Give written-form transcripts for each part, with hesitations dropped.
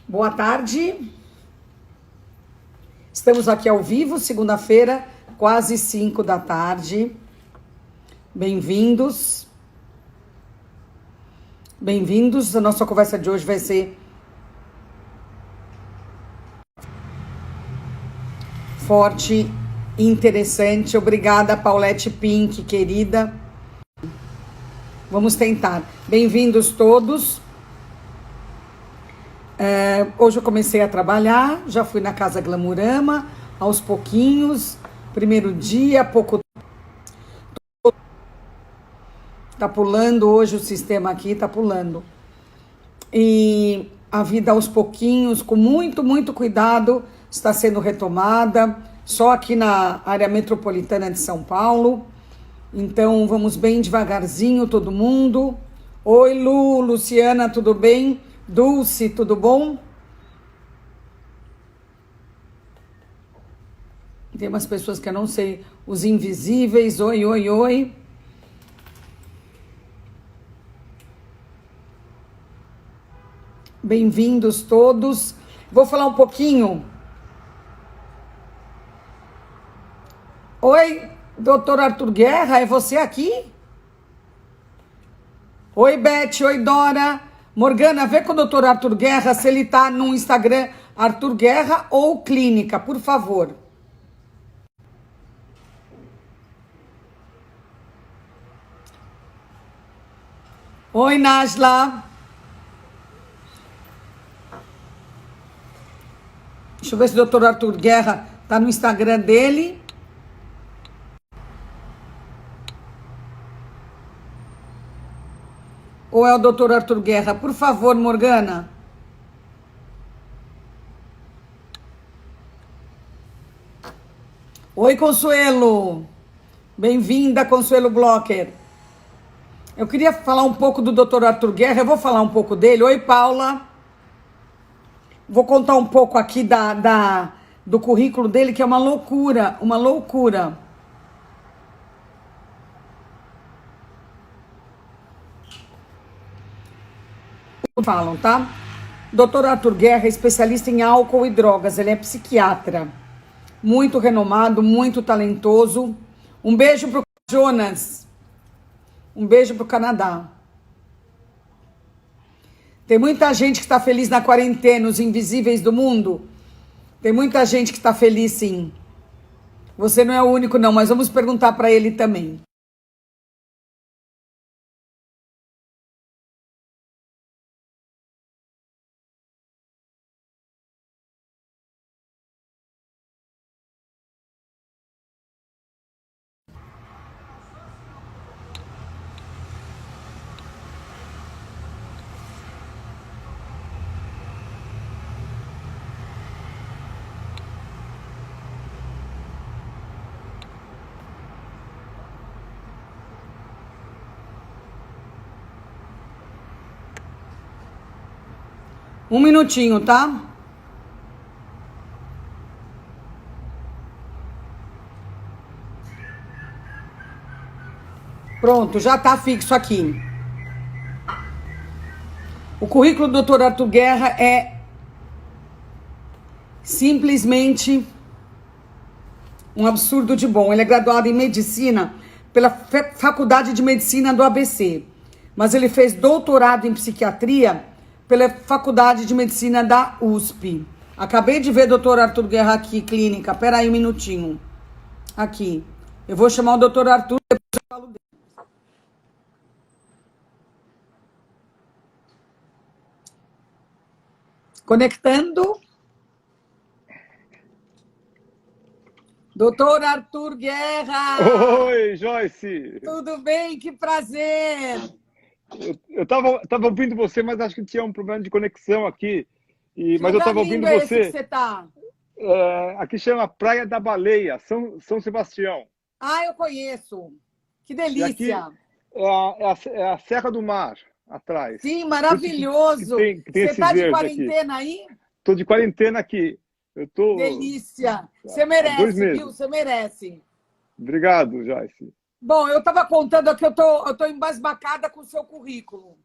Boa tarde. Estamos aqui ao vivo, segunda-feira, quase 5 da tarde. Bem-vindos. Bem-vindos. A nossa conversa de hoje vai ser forte e interessante. Obrigada, Paulette Pink, querida. Vamos tentar. Bem-vindos todos. Hoje eu comecei a trabalhar, já fui na Casa Glamurama, aos pouquinhos, primeiro dia, pouco... Tá pulando hoje o sistema aqui, tá pulando. E a vida aos pouquinhos, com muito cuidado, está sendo retomada, só aqui na área metropolitana de São Paulo. Então, vamos bem devagarzinho, todo mundo. Oi, Lu, Luciana, tudo bem? Dulce, tudo bom? Tem umas pessoas que eu não sei, os invisíveis, oi. Bem-vindos todos. Vou falar um pouquinho. Oi, doutor Arthur Guerra, é você aqui? Oi, Beth, oi, Dora. Morgana, vê com o doutor Arthur Guerra se ele tá no Instagram Arthur Guerra ou Clínica, por favor. Oi, Najla. Deixa eu ver se o doutor Arthur Guerra tá no Instagram dele. Ou é o doutor Arthur Guerra? Por favor, Morgana. Oi, Consuelo. Bem-vinda, Consuelo Blocker. Eu queria falar um pouco do doutor Arthur Guerra. Eu vou falar um pouco dele. Oi, Paula. Vou contar um pouco aqui do currículo dele, que é uma loucura, uma loucura. Falam, tá? Dr. Arthur Guerra é especialista em álcool e drogas, ele é psiquiatra, muito renomado, muito talentoso. Um beijo pro Jonas, um beijo pro Canadá. Tem muita gente que está feliz na quarentena, os invisíveis do mundo. Tem muita gente que está feliz, sim. Você não é o único, não, mas vamos perguntar para ele também. Um minutinho, tá? Pronto, já tá fixo aqui. O currículo do Dr. Arthur Guerra é simplesmente um absurdo de bom. Ele é graduado em medicina pela Faculdade de Medicina do ABC, mas ele fez doutorado em psiquiatria pela Faculdade de Medicina da USP. Acabei de ver o Dr. Arthur Guerra aqui, clínica. Pera aí um minutinho. Aqui. Eu vou chamar o Dr. Arthur, depois eu falo dele. Conectando. Doutor Arthur Guerra! Oi, Joyce! Tudo bem? Que prazer! Eu tava ouvindo você, mas acho que tinha um problema de conexão aqui. Que Mas eu lugar estava lindo ouvindo é esse que você. você tá? Aqui chama Praia da Baleia, São Sebastião. Ah, eu conheço. Que E aqui delícia! é a Serra do Mar, atrás. Sim, Por isso maravilhoso! que tem Você esse tá de verde aqui. quarentena aí? Estou de quarentena aqui. Eu estou Delícia! Você há 2 merece, meses. viu? Você merece. Obrigado, Joyce. Bom, eu estava contando aqui, eu tô embasbacada com o seu currículo.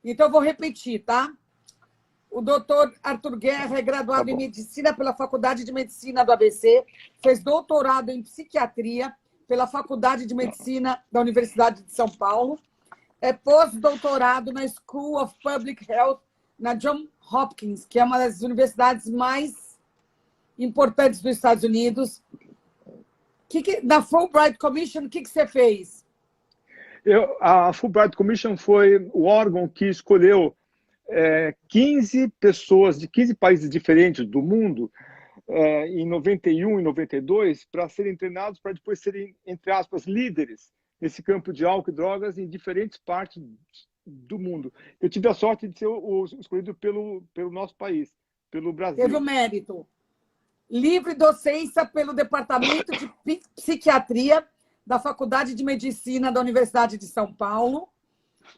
Então, eu vou repetir, tá? O doutor Arthur Guerra é Tá graduado em bom. medicina pela Faculdade de Medicina do ABC, fez doutorado em psiquiatria pela Faculdade de Medicina da Universidade de São Paulo, é pós-doutorado na School of Public Health na Johns Hopkins, que é uma das universidades mais importantes dos Estados Unidos. Na Fulbright Commission, o que você fez? A Fulbright Commission foi o órgão que escolheu 15 pessoas de 15 países diferentes do mundo, em 91 e 92, para serem treinados para depois serem, entre aspas, líderes nesse campo de álcool e drogas em diferentes partes do mundo. Eu tive a sorte de ser escolhido pelo nosso país, pelo Brasil. Teve o mérito. Livre docência pelo Departamento de Psiquiatria da Faculdade de Medicina da Universidade de São Paulo.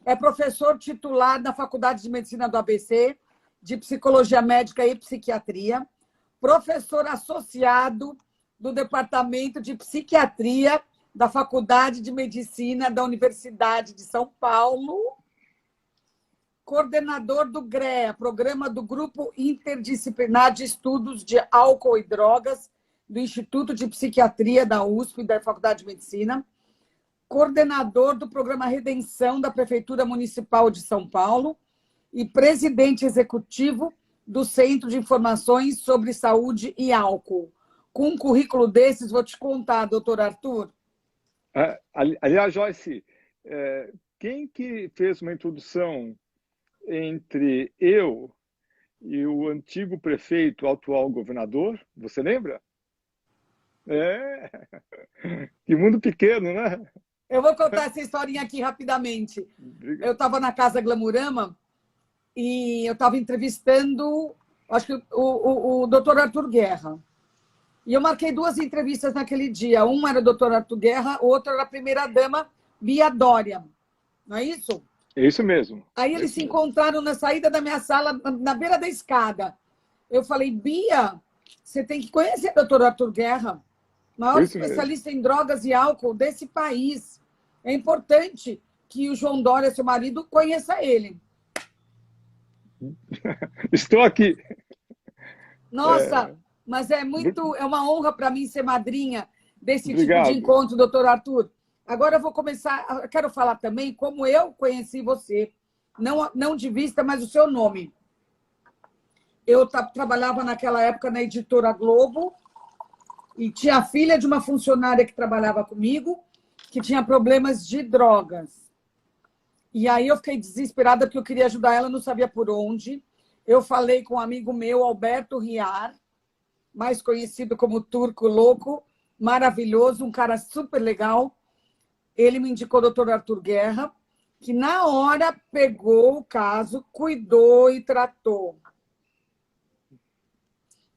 É professor titular da Faculdade de Medicina do ABC, de Psicologia Médica e Psiquiatria. Professor associado do Departamento de Psiquiatria da Faculdade de Medicina da Universidade de São Paulo. Coordenador do GREA, Programa do Grupo Interdisciplinar de Estudos de Álcool e Drogas, do Instituto de Psiquiatria da USP, da Faculdade de Medicina. Coordenador do Programa Redenção da Prefeitura Municipal de São Paulo e presidente executivo do Centro de Informações sobre Saúde e Álcool. Com um currículo desses, vou te contar, doutor Arthur. Aliás, Joyce, quem que fez uma introdução entre eu e o antigo prefeito, atual governador? Você lembra? Que mundo pequeno, né? Eu vou contar essa historinha aqui rapidamente. Eu estava na Casa Glamurama e eu estava entrevistando, acho que o doutor Arthur Guerra. E eu marquei 2 entrevistas naquele dia. Uma era o doutor Arthur Guerra, o outro era a primeira-dama Bia Dória. Não é isso? É isso mesmo. Aí eles se encontraram na saída da minha sala, na beira da escada. Eu falei, Bia, você tem que conhecer o doutor Arthur Guerra, maior especialista em drogas e álcool desse país. É importante que o João Dória, seu marido, conheça ele. Estou aqui. Nossa, mas é uma honra para mim ser madrinha desse Obrigado. tipo de encontro, doutor Arthur. Agora eu vou começar, eu quero falar também como eu conheci você, não de vista, mas o seu nome. Eu trabalhava naquela época na Editora Globo e tinha a filha de uma funcionária que trabalhava comigo, que tinha problemas de drogas. E aí eu fiquei desesperada porque eu queria ajudar ela, não sabia por onde. Eu falei com um amigo meu, Alberto Riar, mais conhecido como Turco Louco, maravilhoso, um cara super legal. Ele me indicou o doutor Arthur Guerra, que na hora pegou o caso, cuidou e tratou.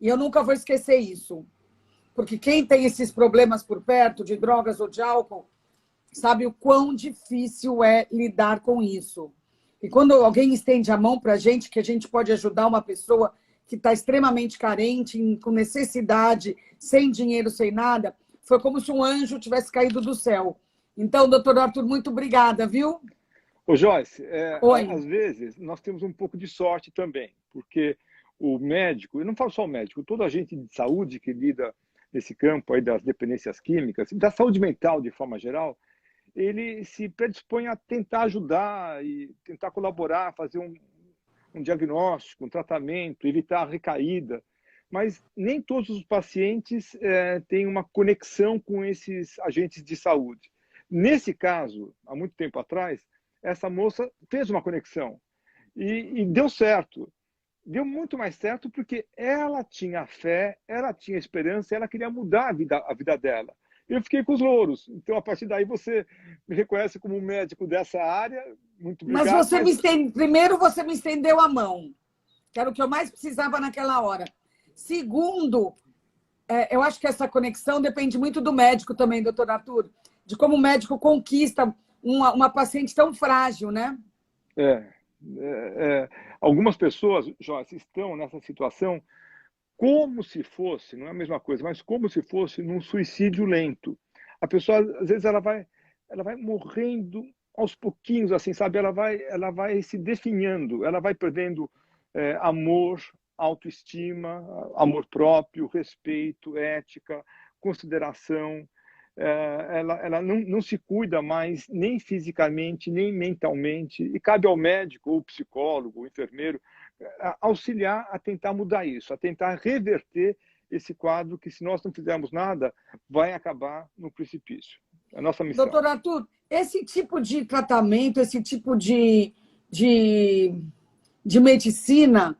E eu nunca vou esquecer isso. Porque quem tem esses problemas por perto, de drogas ou de álcool, sabe o quão difícil é lidar com isso. E quando alguém estende a mão para a gente, que a gente pode ajudar uma pessoa que está extremamente carente, com necessidade, sem dinheiro, sem nada, foi como se um anjo tivesse caído do céu. Então, doutor Arthur, muito obrigada, viu? Ô, Joyce, Oi. Às vezes nós temos um pouco de sorte também, porque o médico, eu não falo só o médico, toda a gente de saúde que lida nesse campo aí das dependências químicas, da saúde mental de forma geral, ele se predispõe a tentar ajudar e tentar colaborar, fazer um diagnóstico, um tratamento, evitar a recaída. Mas nem todos os pacientes têm uma conexão com esses agentes de saúde. Nesse caso, há muito tempo atrás, essa moça fez uma conexão e deu certo. Deu muito mais certo porque ela tinha fé, ela tinha esperança, ela queria mudar a vida dela. Eu fiquei com os louros. Então, a partir daí, você me reconhece como um médico dessa área. Muito obrigado. Mas primeiro, você me estendeu a mão, que era o que eu mais precisava naquela hora. Segundo, eu acho que essa conexão depende muito do médico também, doutor Arthur, de como o médico conquista uma paciente tão frágil, né? Algumas pessoas, Joyce, estão nessa situação como se fosse, não é a mesma coisa, mas como se fosse num suicídio lento. A pessoa, às vezes, ela vai morrendo aos pouquinhos, assim, sabe? Ela vai se definhando, ela vai perdendo amor, autoestima, amor próprio, respeito, ética, consideração. Ela não se cuida mais nem fisicamente, nem mentalmente, e cabe ao médico, ou psicólogo, ou enfermeiro, auxiliar a tentar mudar isso, a tentar reverter esse quadro que, se nós não fizermos nada, vai acabar no precipício. É a nossa missão. Doutor Arthur, esse tipo de tratamento, esse tipo de medicina,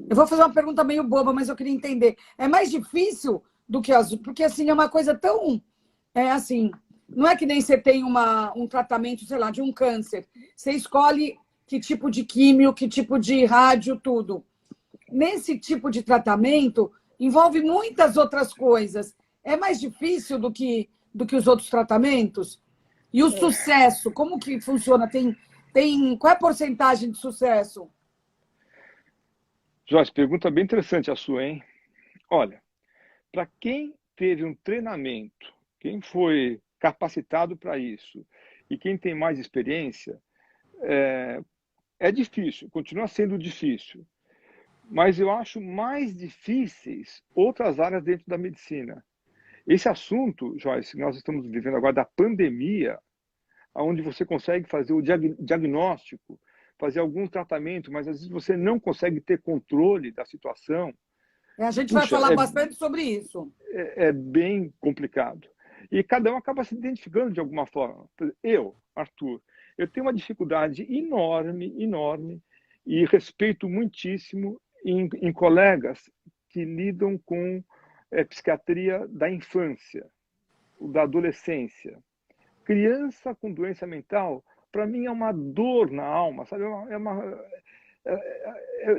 eu vou fazer uma pergunta meio boba, mas eu queria entender. É mais difícil do que as... Porque, assim, é uma coisa tão... assim, não é que nem você tem um tratamento, sei lá, de um câncer. Você escolhe que tipo de químio, que tipo de rádio, tudo. Nesse tipo de tratamento, envolve muitas outras coisas. É mais difícil do que os outros tratamentos? E o sucesso, como que funciona? Qual é a porcentagem de sucesso? Joyce, pergunta bem interessante a sua, hein? Olha, para quem teve um treinamento, quem foi capacitado para isso e quem tem mais experiência, é difícil, continua sendo difícil. Mas eu acho mais difíceis outras áreas dentro da medicina. Esse assunto, Joyce, nós estamos vivendo agora da pandemia, onde você consegue fazer o diagnóstico, fazer algum tratamento, mas às vezes você não consegue ter controle da situação. A gente vai Puxa, falar bastante sobre isso. é bem complicado. E cada um acaba se identificando de alguma forma. Eu, Arthur, eu tenho uma dificuldade enorme, enorme, e respeito muitíssimo em colegas que lidam com psiquiatria da infância, da adolescência. Criança com doença mental, para mim é uma dor na alma, sabe?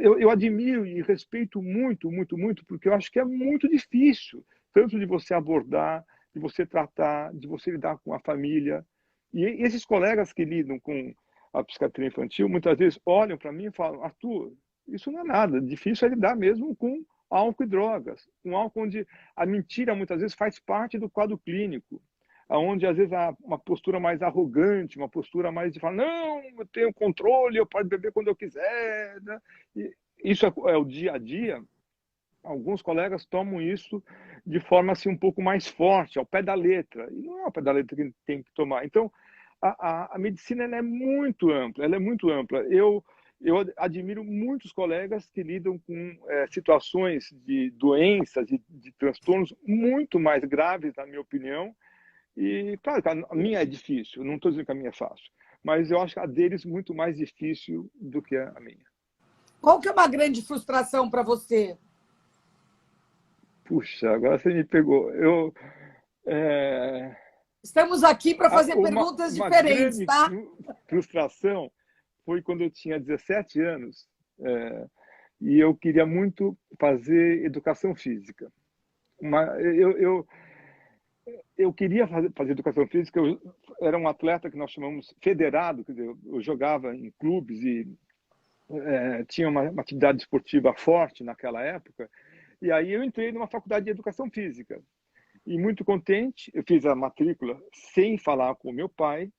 Eu admiro e respeito muito, muito, muito, porque eu acho que é muito difícil, tanto de você abordar, de você tratar, de você lidar com a família. E esses colegas que lidam com a psiquiatria infantil, muitas vezes olham para mim e falam: Arthur, isso não é nada, difícil é lidar mesmo com álcool e drogas. Um álcool onde a mentira muitas vezes faz parte do quadro clínico, onde às vezes há uma postura mais arrogante, uma postura mais de falar, não, eu tenho controle, eu posso beber quando eu quiser. Né? E isso é o dia a dia. Alguns colegas tomam isso de forma assim um pouco mais forte, ao pé da letra. E não é ao pé da letra que tem que tomar. Então, a medicina ela é muito ampla, ela é muito ampla. Eu admiro muitos colegas que lidam com situações de doenças, de transtornos muito mais graves, na minha opinião. E, claro, a minha é difícil, não estou dizendo que a minha é fácil, mas eu acho a deles muito mais difícil do que a minha. Qual que é uma grande frustração para você? Puxa, agora você me pegou. Estamos aqui para fazer perguntas Uma diferentes, grande tá? frustração foi quando eu tinha 17 anos e eu queria muito fazer educação física. Eu queria fazer educação física, eu era um atleta que nós chamamos federado, quer dizer, eu jogava em clubes e tinha uma atividade esportiva forte naquela época, e aí eu entrei numa faculdade de educação física. E muito contente, eu fiz a matrícula sem falar com meu pai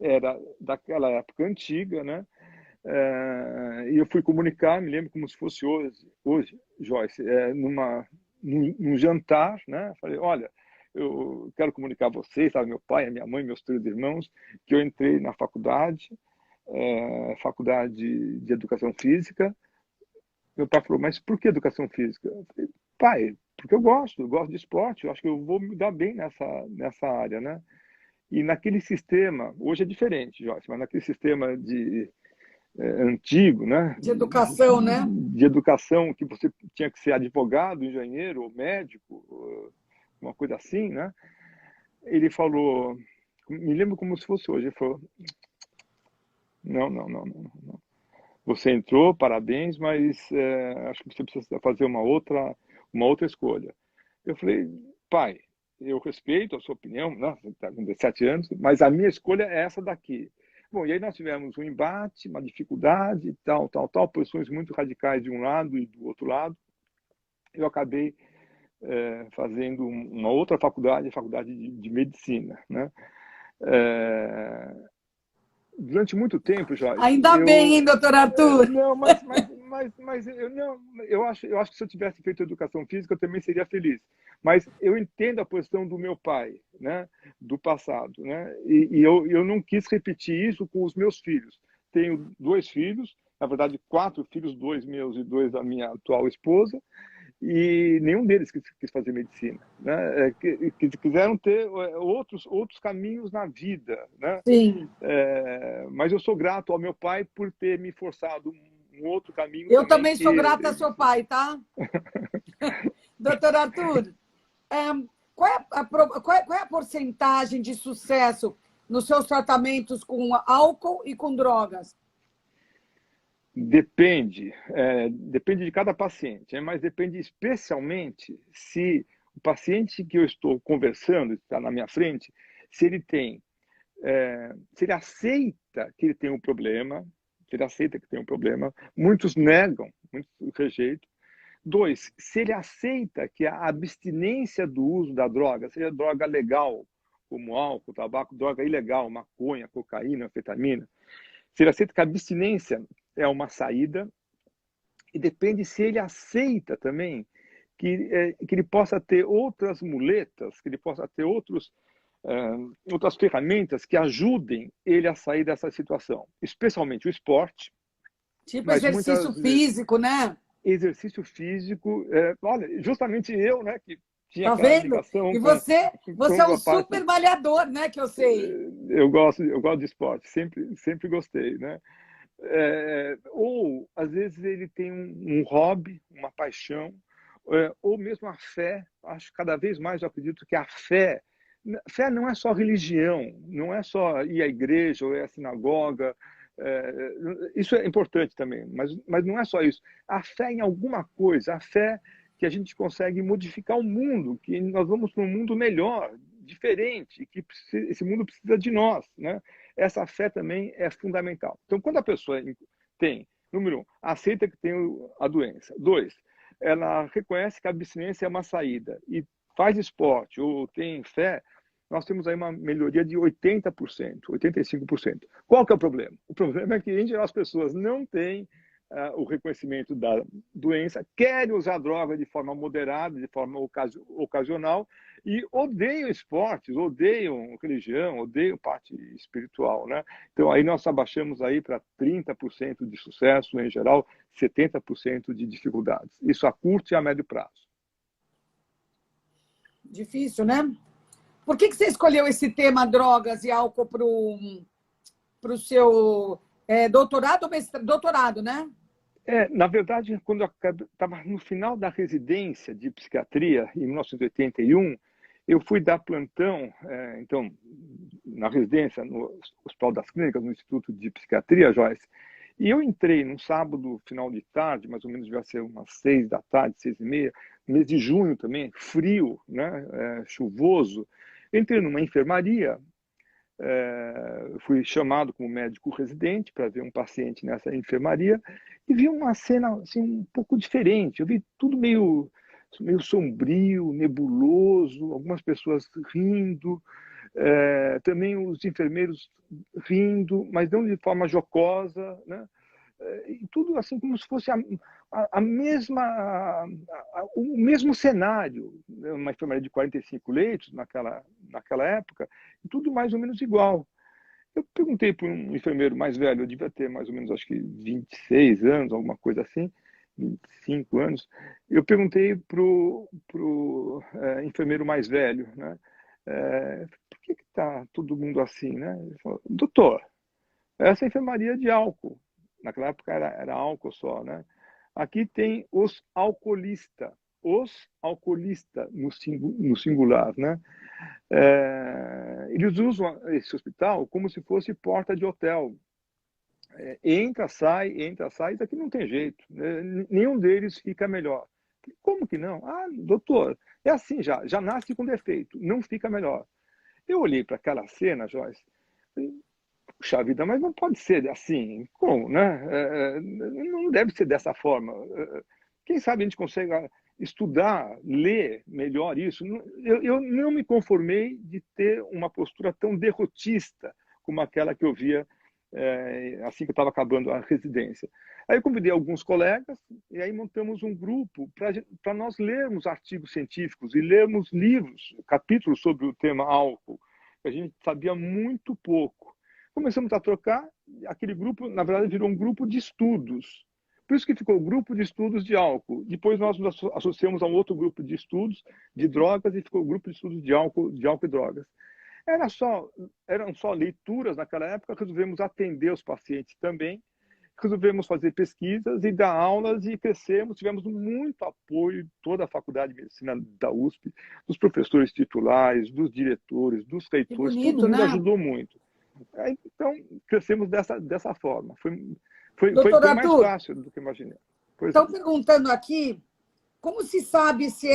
era daquela época antiga, né? E eu fui comunicar, me lembro como se fosse hoje Joyce, num jantar, né? Falei, olha, eu quero comunicar a vocês, sabe, meu pai, a minha mãe, meus 3 irmãos, que eu entrei na faculdade de educação física. Meu pai falou, mas por que educação física? Eu falei, pai, porque eu gosto de esporte, eu acho que eu vou me dar bem nessa área, né? E naquele sistema, hoje é diferente, Joyce, mas naquele sistema antigo, né? De educação, né? De educação, que você tinha que ser advogado, engenheiro, ou médico, uma coisa assim, né? Ele falou, me lembro como se fosse hoje, ele falou, não. Você entrou, parabéns, mas acho que você precisa fazer uma outra escolha. Eu falei, pai, eu respeito a sua opinião, né? Você está com 17 anos, mas a minha escolha é essa daqui. Bom, e aí nós tivemos um embate, uma dificuldade, tal, posições muito radicais de um lado e do outro lado. Eu acabei fazendo uma outra faculdade, a faculdade de medicina, né? durante muito tempo, Joyce, Ainda bem, hein, doutor Arthur? não, mas eu não, eu acho que se eu tivesse feito educação física, eu também seria feliz. Mas eu entendo a posição do meu pai, né, do passado, né, e eu não quis repetir isso com os meus filhos. Tenho dois filhos, na verdade, quatro filhos, dois meus e dois da minha atual esposa, e nenhum deles quis fazer medicina, né? Quiseram ter outros caminhos na vida, né? Sim. Mas eu sou grato ao meu pai por ter me forçado um outro caminho Eu também também que sou grata a seu pai, tá? Doutor Arthur, é, qual é a porcentagem de sucesso nos seus tratamentos com álcool e com drogas? depende de cada paciente, né? Mas depende especialmente se o paciente que eu estou conversando, está na minha frente, se ele tem se ele aceita que ele tem um problema, se ele aceita que tem um problema, muitos negam, muitos rejeitam. Dois, se ele aceita que a abstinência do uso da droga, seja droga legal, como álcool, tabaco, droga ilegal, maconha, cocaína, anfetamina, se ele aceita que a abstinência é uma saída, e depende se ele aceita também que ele possa ter outras muletas, que ele possa ter outras ferramentas que ajudem ele a sair dessa situação, especialmente o esporte, Tipo mas exercício muitas vezes físico, né? exercício físico. Olha, justamente eu, né, que tinha Tá aquela vendo? ligação E você é com um a parte. super malhador, né? Que eu sei. Eu gosto de esporte, sempre gostei, né? Ou às vezes ele tem um hobby, uma paixão, ou mesmo a fé. Acho que cada vez mais eu acredito que a fé não é só religião, não é só ir à igreja ou ir à sinagoga. Isso é importante também, mas não é só isso. A fé em alguma coisa, a fé que a gente consegue modificar o mundo, que nós vamos para um mundo melhor, diferente, que esse mundo precisa de nós, né? Essa fé também é fundamental. Então, quando a pessoa tem, número um, aceita que tem a doença. Dois, ela reconhece que a abstinência é uma saída e faz esporte ou tem fé, nós temos aí uma melhoria de 80%, 85%. Qual que é o problema? O problema é que, em geral, as pessoas não têm o reconhecimento da doença, querem usar droga de forma moderada, de forma ocasional, e odeiam esportes, odeiam religião, odeiam parte espiritual, né? Então aí nós abaixamos aí para 30% de sucesso, em geral, 70% de dificuldades. Isso a curto e a médio prazo. Difícil, né? Por que você escolheu esse tema drogas e álcool para o seu doutorado ou mestrado? Doutorado, né? Na verdade, quando eu estava no final da residência de psiquiatria, em 1981, eu fui dar plantão, então, na residência, no Hospital das Clínicas, no Instituto de Psiquiatria, Joyce, e eu entrei num sábado, final de tarde, mais ou menos devia ser umas 6 da tarde, 6h30, mês de junho também, frio, né, chuvoso. Entrei numa enfermaria, fui chamado como médico residente para ver um paciente nessa enfermaria e vi uma cena assim, um pouco diferente. Eu vi tudo meio sombrio, nebuloso, algumas pessoas rindo, também os enfermeiros rindo, mas não de forma jocosa, né? E tudo assim como se fosse a mesma, o mesmo cenário, né? Uma enfermaria de 45 leitos naquela época, e tudo mais ou menos igual. Eu perguntei para um enfermeiro mais velho, eu devia ter mais ou menos, acho que 26 anos, alguma coisa assim, 25 anos. Eu perguntei para o enfermeiro mais velho, né? Por que está todo mundo assim, né? Ele falou, doutor, essa é enfermaria de álcool. Naquela época era álcool só, né? Aqui tem os alcoolistas no singular, né? Eles usam esse hospital como se fosse porta de hotel. Entra, sai, isso aqui não tem jeito, né? Nenhum deles fica melhor. Como que não? Ah, doutor, é assim já nasce com defeito, não fica melhor. Eu olhei para aquela cena, Joyce, e, puxa vida, mas não pode ser assim, como, né? Não deve ser dessa forma. Quem sabe a gente consegue estudar, ler melhor isso. Eu não me conformei de ter uma postura tão derrotista como aquela que eu via assim que eu estava acabando a residência. Aí eu convidei alguns colegas e aí montamos um grupo para nós lermos artigos científicos e lermos livros, capítulos sobre o tema álcool, que a gente sabia muito pouco. Começamos a trocar, aquele grupo, na verdade, virou um grupo de estudos. Por isso que ficou o grupo de estudos de álcool. Depois nós nos associamos a um outro grupo de estudos de drogas e ficou o grupo de estudos de álcool e drogas. Eram só leituras naquela época, resolvemos atender os pacientes também, resolvemos fazer pesquisas e dar aulas e crescemos, tivemos muito apoio de toda a Faculdade de Medicina da USP, dos professores titulares, dos diretores, dos Que reitores, todo bonito, mundo né? ajudou muito. Então, crescemos dessa forma. Doutor Foi mais Arthur, fácil do que imaginei. Pois estão não. perguntando aqui como se sabe se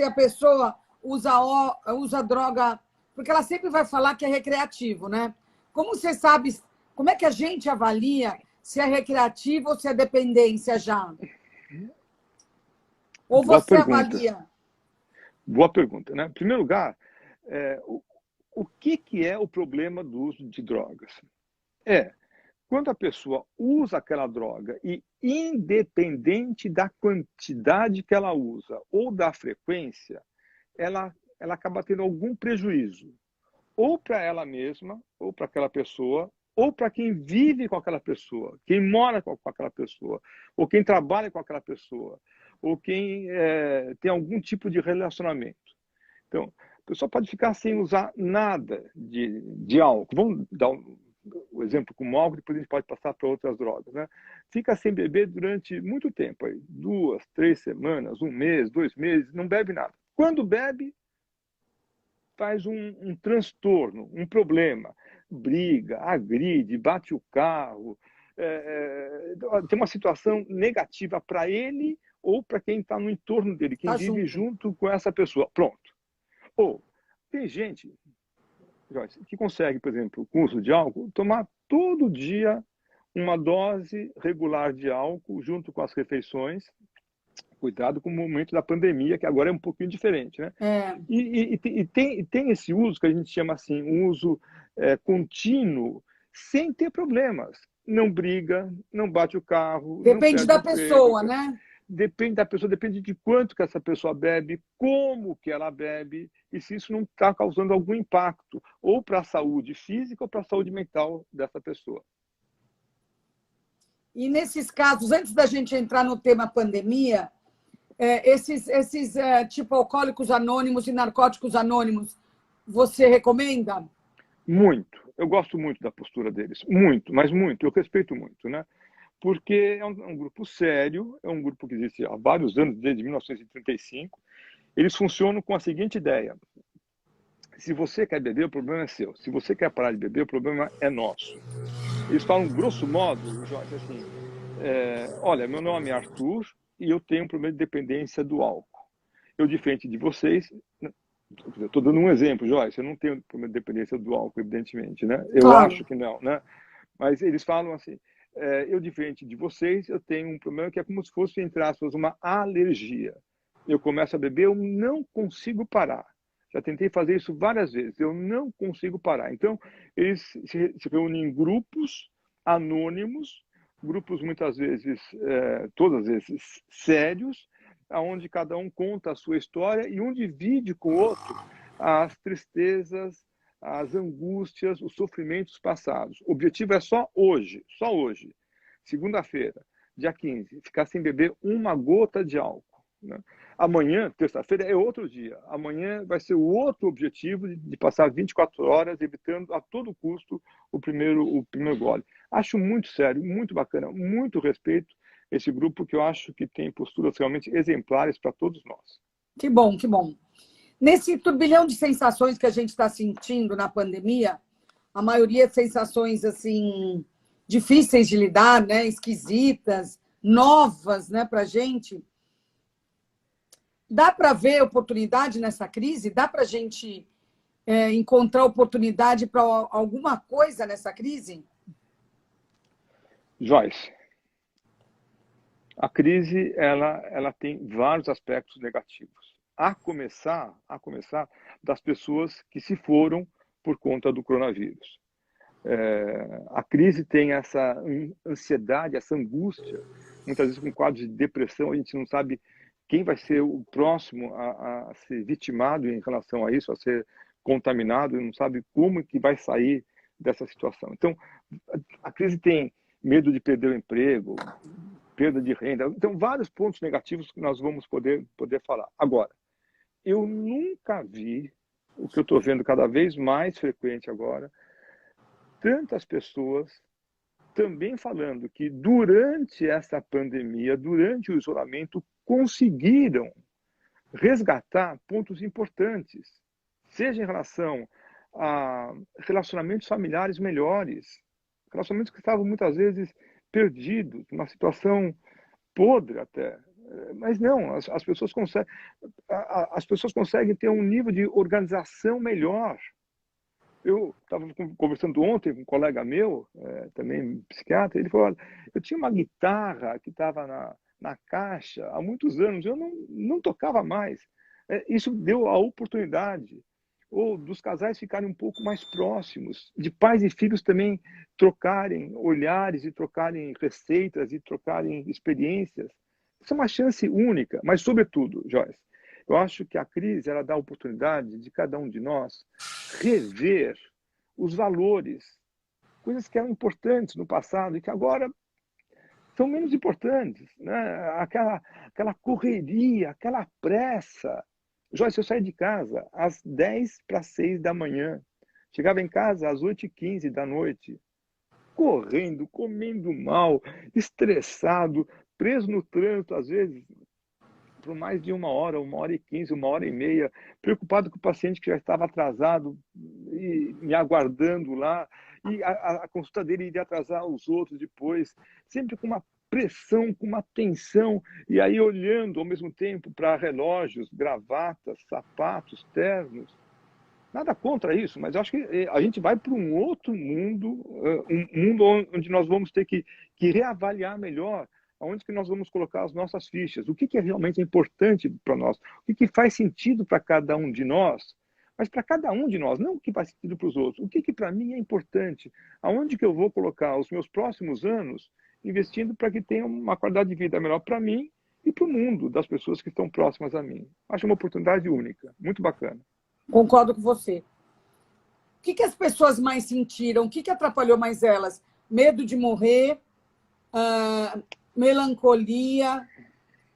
a pessoa usa droga, porque ela sempre vai falar que é recreativo, né? Como você sabe, como é que a gente avalia se é recreativo ou se é dependência já? Ou Boa você pergunta. avalia? Boa pergunta, né? Em primeiro lugar, é, o, o que é o problema do uso de drogas? É quando a pessoa usa aquela droga e, independente da quantidade que ela usa ou da frequência, ela acaba tendo algum prejuízo, ou para ela mesma, ou para aquela pessoa, ou para quem vive com aquela pessoa, quem mora com aquela pessoa, ou quem trabalha com aquela pessoa, ou quem tem algum tipo de relacionamento. Então, a pessoa pode ficar sem usar nada de álcool. Vamos dar o exemplo com o álcool, depois a gente pode passar para outras drogas. Né? Fica sem beber durante muito tempo, aí, 2, 3 semanas, 1 mês, 2 meses, não bebe nada. Quando bebe, faz um transtorno, um problema. Briga, agride, bate o carro. Tem uma situação negativa para ele ou para quem está no entorno dele, quem Tá vive junto. junto com essa pessoa. Pronto. Ou tem gente, Joyce, que consegue, por exemplo, com o uso de álcool, tomar todo dia uma dose regular de álcool junto com as refeições. Cuidado com o momento da pandemia, que agora é um pouquinho diferente, né? É, Tem esse uso que a gente chama assim, um uso contínuo, sem ter problemas. Não briga, não bate o carro, não depende perde o da emprego. pessoa, né? Depende da pessoa, depende de quanto que essa pessoa bebe, como que ela bebe, e se isso não está causando algum impacto, ou para a saúde física ou para a saúde mental dessa pessoa. E nesses casos, antes da gente entrar no tema pandemia, esses tipo alcoólicos anônimos e narcóticos anônimos, você recomenda? Muito. Eu gosto muito da postura deles. Muito, mas muito. Eu respeito muito, né? Porque é um grupo sério, é um grupo que existe há vários anos, desde 1935. Eles funcionam com a seguinte ideia: se você quer beber, o problema é seu. Se você quer parar de beber, o problema é nosso. Eles falam, grosso modo, Jorge, assim, olha, meu nome é Arthur e eu tenho um problema de dependência do álcool. Eu, diferente de vocês, estou dando um exemplo, Joyce, eu não tenho problema de dependência do álcool, evidentemente, né? Eu Claro. acho que não, né? Mas eles falam assim, eu, diferente de vocês, eu tenho um problema que é como se fosse, entre aspas, uma alergia. Eu começo a beber, eu não consigo parar. Já tentei fazer isso várias vezes, eu não consigo parar. Então, eles se reúnem em grupos anônimos, grupos muitas vezes, todas as vezes, sérios, onde cada um conta a sua história e um divide com o outro as tristezas, as angústias, os sofrimentos passados. O objetivo é só hoje, segunda-feira, dia 15, ficar sem beber uma gota de álcool. Né? Amanhã, terça-feira, é outro dia. Amanhã vai ser o outro objetivo de passar 24 horas evitando a todo custo o primeiro gole. Acho muito sério, muito bacana, muito respeito esse grupo que eu acho que tem posturas realmente exemplares para todos nós. Que bom, que bom. Nesse turbilhão de sensações que a gente está sentindo na pandemia, a maioria de sensações assim difíceis de lidar, né, esquisitas, novas, né, para a gente. Dá para ver oportunidade nessa crise? Dá para a gente encontrar oportunidade para alguma coisa nessa crise? Joyce, a crise ela tem vários aspectos negativos. A começar das pessoas que se foram por conta do coronavírus. A crise tem essa ansiedade, essa angústia, muitas vezes com quadros de depressão, a gente não sabe quem vai ser o próximo a ser vitimado em relação a isso, a ser contaminado, não sabe como que vai sair dessa situação. Então, a crise tem medo de perder o emprego, perda de renda, então vários pontos negativos que nós vamos poder falar. Agora, eu nunca vi, o que eu estou vendo cada vez mais frequente agora, tantas pessoas também falando que durante essa pandemia, durante o isolamento, conseguiram resgatar pontos importantes, seja em relação a relacionamentos familiares melhores, relacionamentos que estavam muitas vezes perdidos, uma situação podre até. Mas não, as pessoas conseguem ter um nível de organização melhor. Eu estava conversando ontem com um colega meu, também psiquiatra, ele falou, olha, eu tinha uma guitarra que estava na caixa há muitos anos, eu não tocava mais. Isso deu a oportunidade ou dos casais ficarem um pouco mais próximos, de pais e filhos também trocarem olhares e trocarem receitas e trocarem experiências. Isso é uma chance única, mas sobretudo, Joyce, eu acho que a crise ela dá a oportunidade de cada um de nós rever os valores, coisas que eram importantes no passado e que agora são menos importantes, né? Aquela correria, aquela pressa. Joyce, eu saí de casa às 10 para 6 da manhã, chegava em casa às 8h15 da noite, correndo, comendo mal, estressado, preso no trânsito, às vezes, por mais de 1h, 1h15, 1h30, preocupado com o paciente que já estava atrasado e me aguardando lá, e a consulta dele iria atrasar os outros depois, sempre com uma pressão, com uma tensão, e aí olhando ao mesmo tempo para relógios, gravatas, sapatos, ternos. Nada contra isso, mas eu acho que a gente vai para um outro mundo, um mundo onde nós vamos ter que reavaliar melhor aonde que nós vamos colocar as nossas fichas, o que é realmente importante para nós, o que faz sentido para cada um de nós, mas para cada um de nós, não o que faz sentido para os outros, o que para mim é importante, aonde que eu vou colocar os meus próximos anos investindo para que tenha uma qualidade de vida melhor para mim e para o mundo das pessoas que estão próximas a mim. Acho uma oportunidade única, muito bacana. Concordo com você. O que as pessoas mais sentiram? O que atrapalhou mais elas? Medo de morrer, melancolia,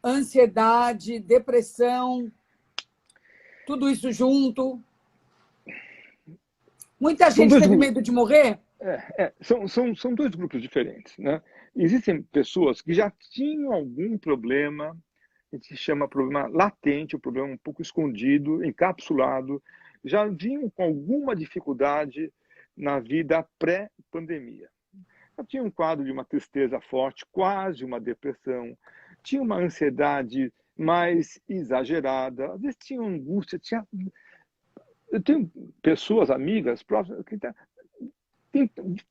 ansiedade, depressão, tudo isso junto. Muita gente teve medo de morrer? São dois grupos diferentes, né? Existem pessoas que já tinham algum problema, a gente chama problema latente, um problema um pouco escondido, encapsulado, já vinham com alguma dificuldade na vida pré-pandemia. Já tinha um quadro de uma tristeza forte, quase uma depressão, tinha uma ansiedade mais exagerada, às vezes tinha angústia, eu tenho pessoas, amigas, próximas, que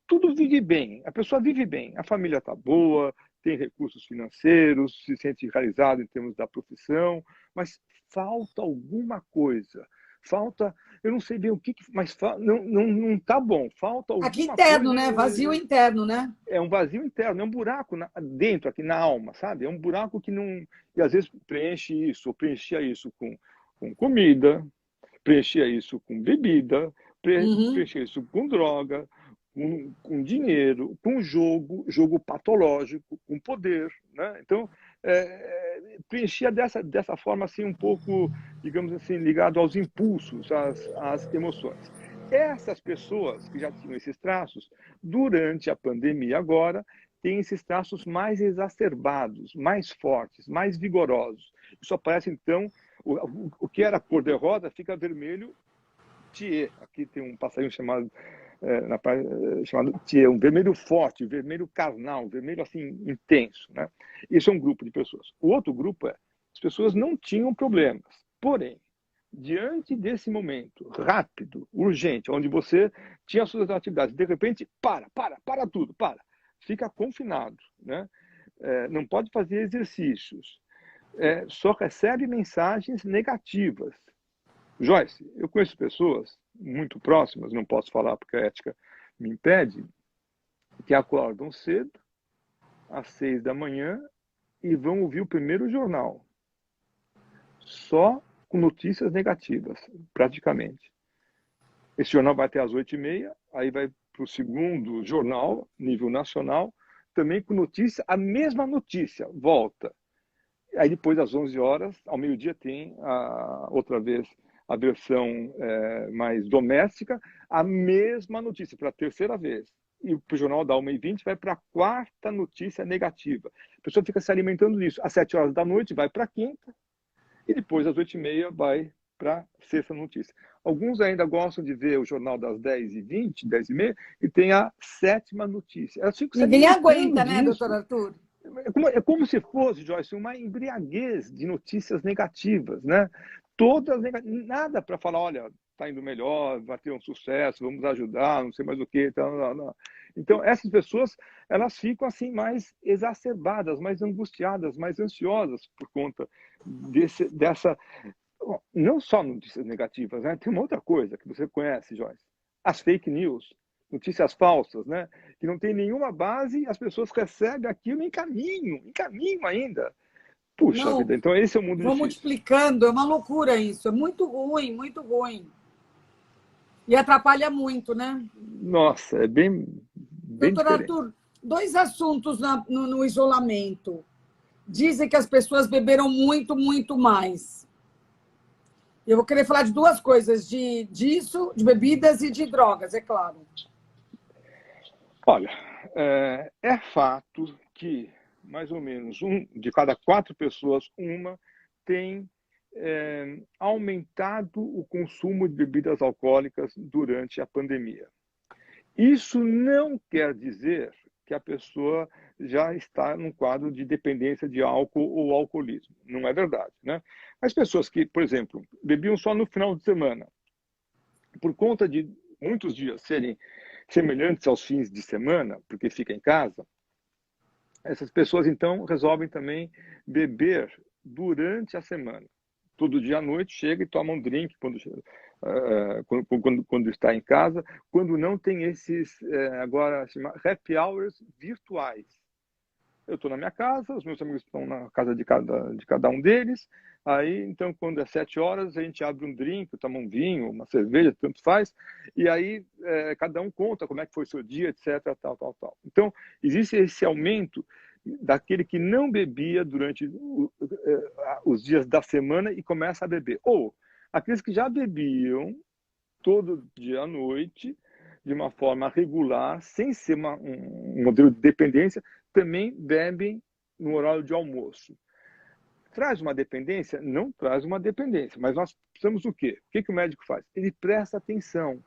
tudo vive bem, a pessoa vive bem, a família está boa, tem recursos financeiros, se sente realizado em termos da profissão, mas falta alguma coisa. Falta, eu não sei bem o que, mas não está bom. Falta alguma aqui interno, coisa, né? Vazio interno, né? É um vazio interno, é um buraco dentro, aqui na alma, sabe? É um buraco que não. E às vezes preenche isso, ou preenchia isso com comida, preenchia isso com bebida, preenchia isso com droga, com dinheiro, com jogo patológico, com poder, né? Então, preenchia dessa forma assim um pouco, digamos assim, ligado aos impulsos, às emoções. Essas pessoas que já tinham esses traços, durante a pandemia agora, têm esses traços mais exacerbados, mais fortes, mais vigorosos. Isso aparece, então, o que era cor-de-rosa fica vermelho Thier. Aqui tem um passarinho chamado chamado Thier, um vermelho forte, vermelho carnal, vermelho assim intenso, né? Isso é um grupo de pessoas. O outro grupo as pessoas não tinham problemas, porém, diante desse momento rápido, urgente, onde você tinha as suas atividades, de repente, para tudo, fica confinado, né? Não pode fazer exercícios, só recebe mensagens negativas. Joyce, eu conheço pessoas muito próximas, não posso falar porque a ética me impede, que acordam cedo, às 6 da manhã, e vão ouvir o primeiro jornal. Só com notícias negativas, praticamente. Esse jornal vai até às 8h30, aí vai para o segundo jornal, nível nacional, também com notícia, a mesma notícia, volta. Aí depois, às 11 horas, ao meio-dia, tem outra vez a versão mais doméstica, a mesma notícia, para a terceira vez. E o jornal da 1h20 vai para a quarta notícia negativa. A pessoa fica se alimentando disso. Às 7 horas da noite vai para a quinta, e depois, às 8h30, vai para a sexta notícia. Alguns ainda gostam de ver o jornal das 10h20, 10h30, e tem a sétima notícia. Elas ficam se Ninguém alimentando aguenta, né, doutor disso. Arthur? É como se fosse, Joyce, uma embriaguez de notícias negativas, né? Todas negativas, nada para falar, olha, está indo melhor, vai ter um sucesso, vamos ajudar, não sei mais o que. Então, essas pessoas, elas ficam assim mais exacerbadas, mais angustiadas, mais ansiosas por conta dessa... Não só notícias negativas, né? Tem uma outra coisa que você conhece, Joyce. As fake news, notícias falsas, né? Que não tem nenhuma base, as pessoas recebem aquilo em caminho ainda. Puxa Não, vida, então esse é o mundo vão difícil. multiplicando, é uma loucura isso, é muito ruim, muito ruim. E atrapalha muito, né? Nossa, é bem Doutor diferente. Arthur, dois assuntos no isolamento. Dizem que as pessoas beberam muito, muito mais. Eu vou querer falar de duas coisas, disso, de bebidas e de drogas, é claro. Olha, é fato que mais ou menos de cada 4 pessoas, uma tem aumentado o consumo de bebidas alcoólicas durante a pandemia. Isso não quer dizer que a pessoa já está num quadro de dependência de álcool ou alcoolismo. Não é verdade, né? As pessoas que, por exemplo, bebiam só no final de semana, por conta de muitos dias serem semelhantes aos fins de semana, porque fica em casa, essas pessoas então resolvem também beber durante a semana. Todo dia à noite chega e toma um drink quando está em casa, quando não tem esses, agora, happy hours virtuais. Eu estou na minha casa, os meus amigos estão na casa de cada um deles, aí, então, quando é 7 horas, a gente abre um drink, toma um vinho, uma cerveja, tanto faz, e aí cada um conta como é que foi o seu dia, etc, tal. Então, existe esse aumento daquele que não bebia durante os dias da semana e começa a beber. Ou aqueles que já bebiam todo dia à noite, de uma forma regular, sem ser um modelo de dependência, também bebem no horário de almoço. Traz uma dependência? Não traz uma dependência, mas nós precisamos o quê? O que o médico faz? Ele presta atenção.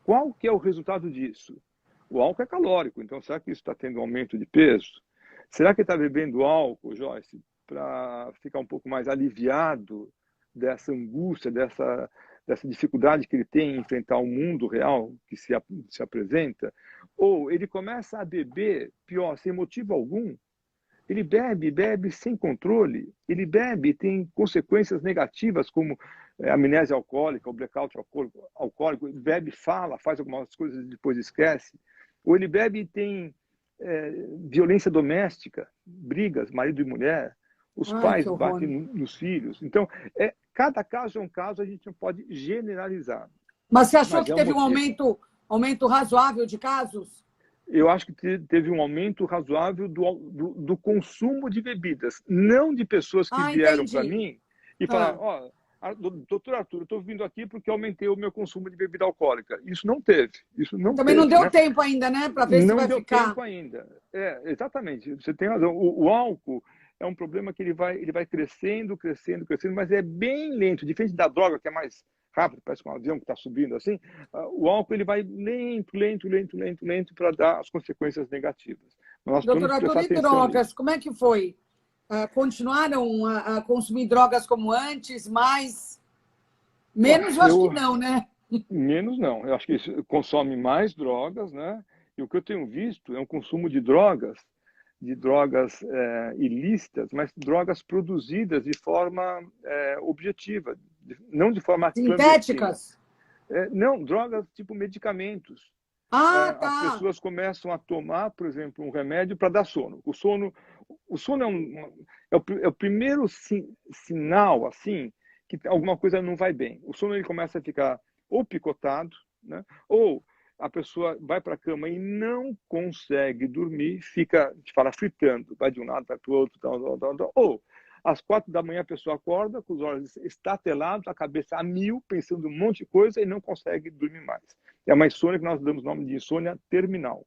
Qual que é o resultado disso? O álcool é calórico, então será que isso está tendo um aumento de peso? Será que está bebendo álcool, Joyce, para ficar um pouco mais aliviado dessa angústia, dessa dificuldade que ele tem em enfrentar o mundo real que se apresenta? Ou ele começa a beber, pior, sem motivo algum? Ele bebe sem controle, ele bebe e tem consequências negativas como amnésia alcoólica, o blackout alcoólico, ele bebe, fala, faz algumas coisas e depois esquece. Ou ele bebe e tem violência doméstica, brigas, marido e mulher, os Ai, que pais horror. batem nos filhos. Então, cada caso é um caso, a gente não pode generalizar. Mas você achou Mas que é um teve um motivo. aumento razoável de casos? Eu acho que teve um aumento razoável do consumo de bebidas, não de pessoas que Ah, vieram para entendi. mim e Ah. falaram, doutor Arthur, eu estou vindo aqui porque aumentei o meu consumo de bebida alcoólica. Isso não teve, Também não deu né? tempo ainda, né? Para ver se Não vai deu ficar. tempo ainda. Exatamente, você tem razão. O álcool é um problema que ele vai crescendo, mas é bem lento, diferente da droga, que é mais rápido, parece um avião que está subindo assim. O álcool ele vai lento para dar as consequências negativas. Mas nós Doutor precisamos Arthur, prestar e atenção drogas, nisso. como é que foi? Continuaram a consumir drogas como antes, mais? Olha, Menos, eu acho que não, né? menos não. Eu acho que isso consome mais drogas, né? E o que eu tenho visto é um consumo de drogas ilícitas, mas drogas produzidas de forma objetiva, não de forma clandestina. Sintéticas? Não, drogas tipo medicamentos. Ah, as tá. pessoas começam a tomar, por exemplo, um remédio para dar sono. O sono é o primeiro sinal, assim, que alguma coisa não vai bem. O sono ele começa a ficar ou picotado, né? Ou a pessoa vai para a cama e não consegue dormir, fica, a gente fala, fritando, vai de um lado, vai para o outro, ou às 4 da manhã a pessoa acorda com os olhos estatelados, a cabeça a mil, pensando um monte de coisa e não consegue dormir mais. É uma insônia que nós damos o nome de insônia terminal.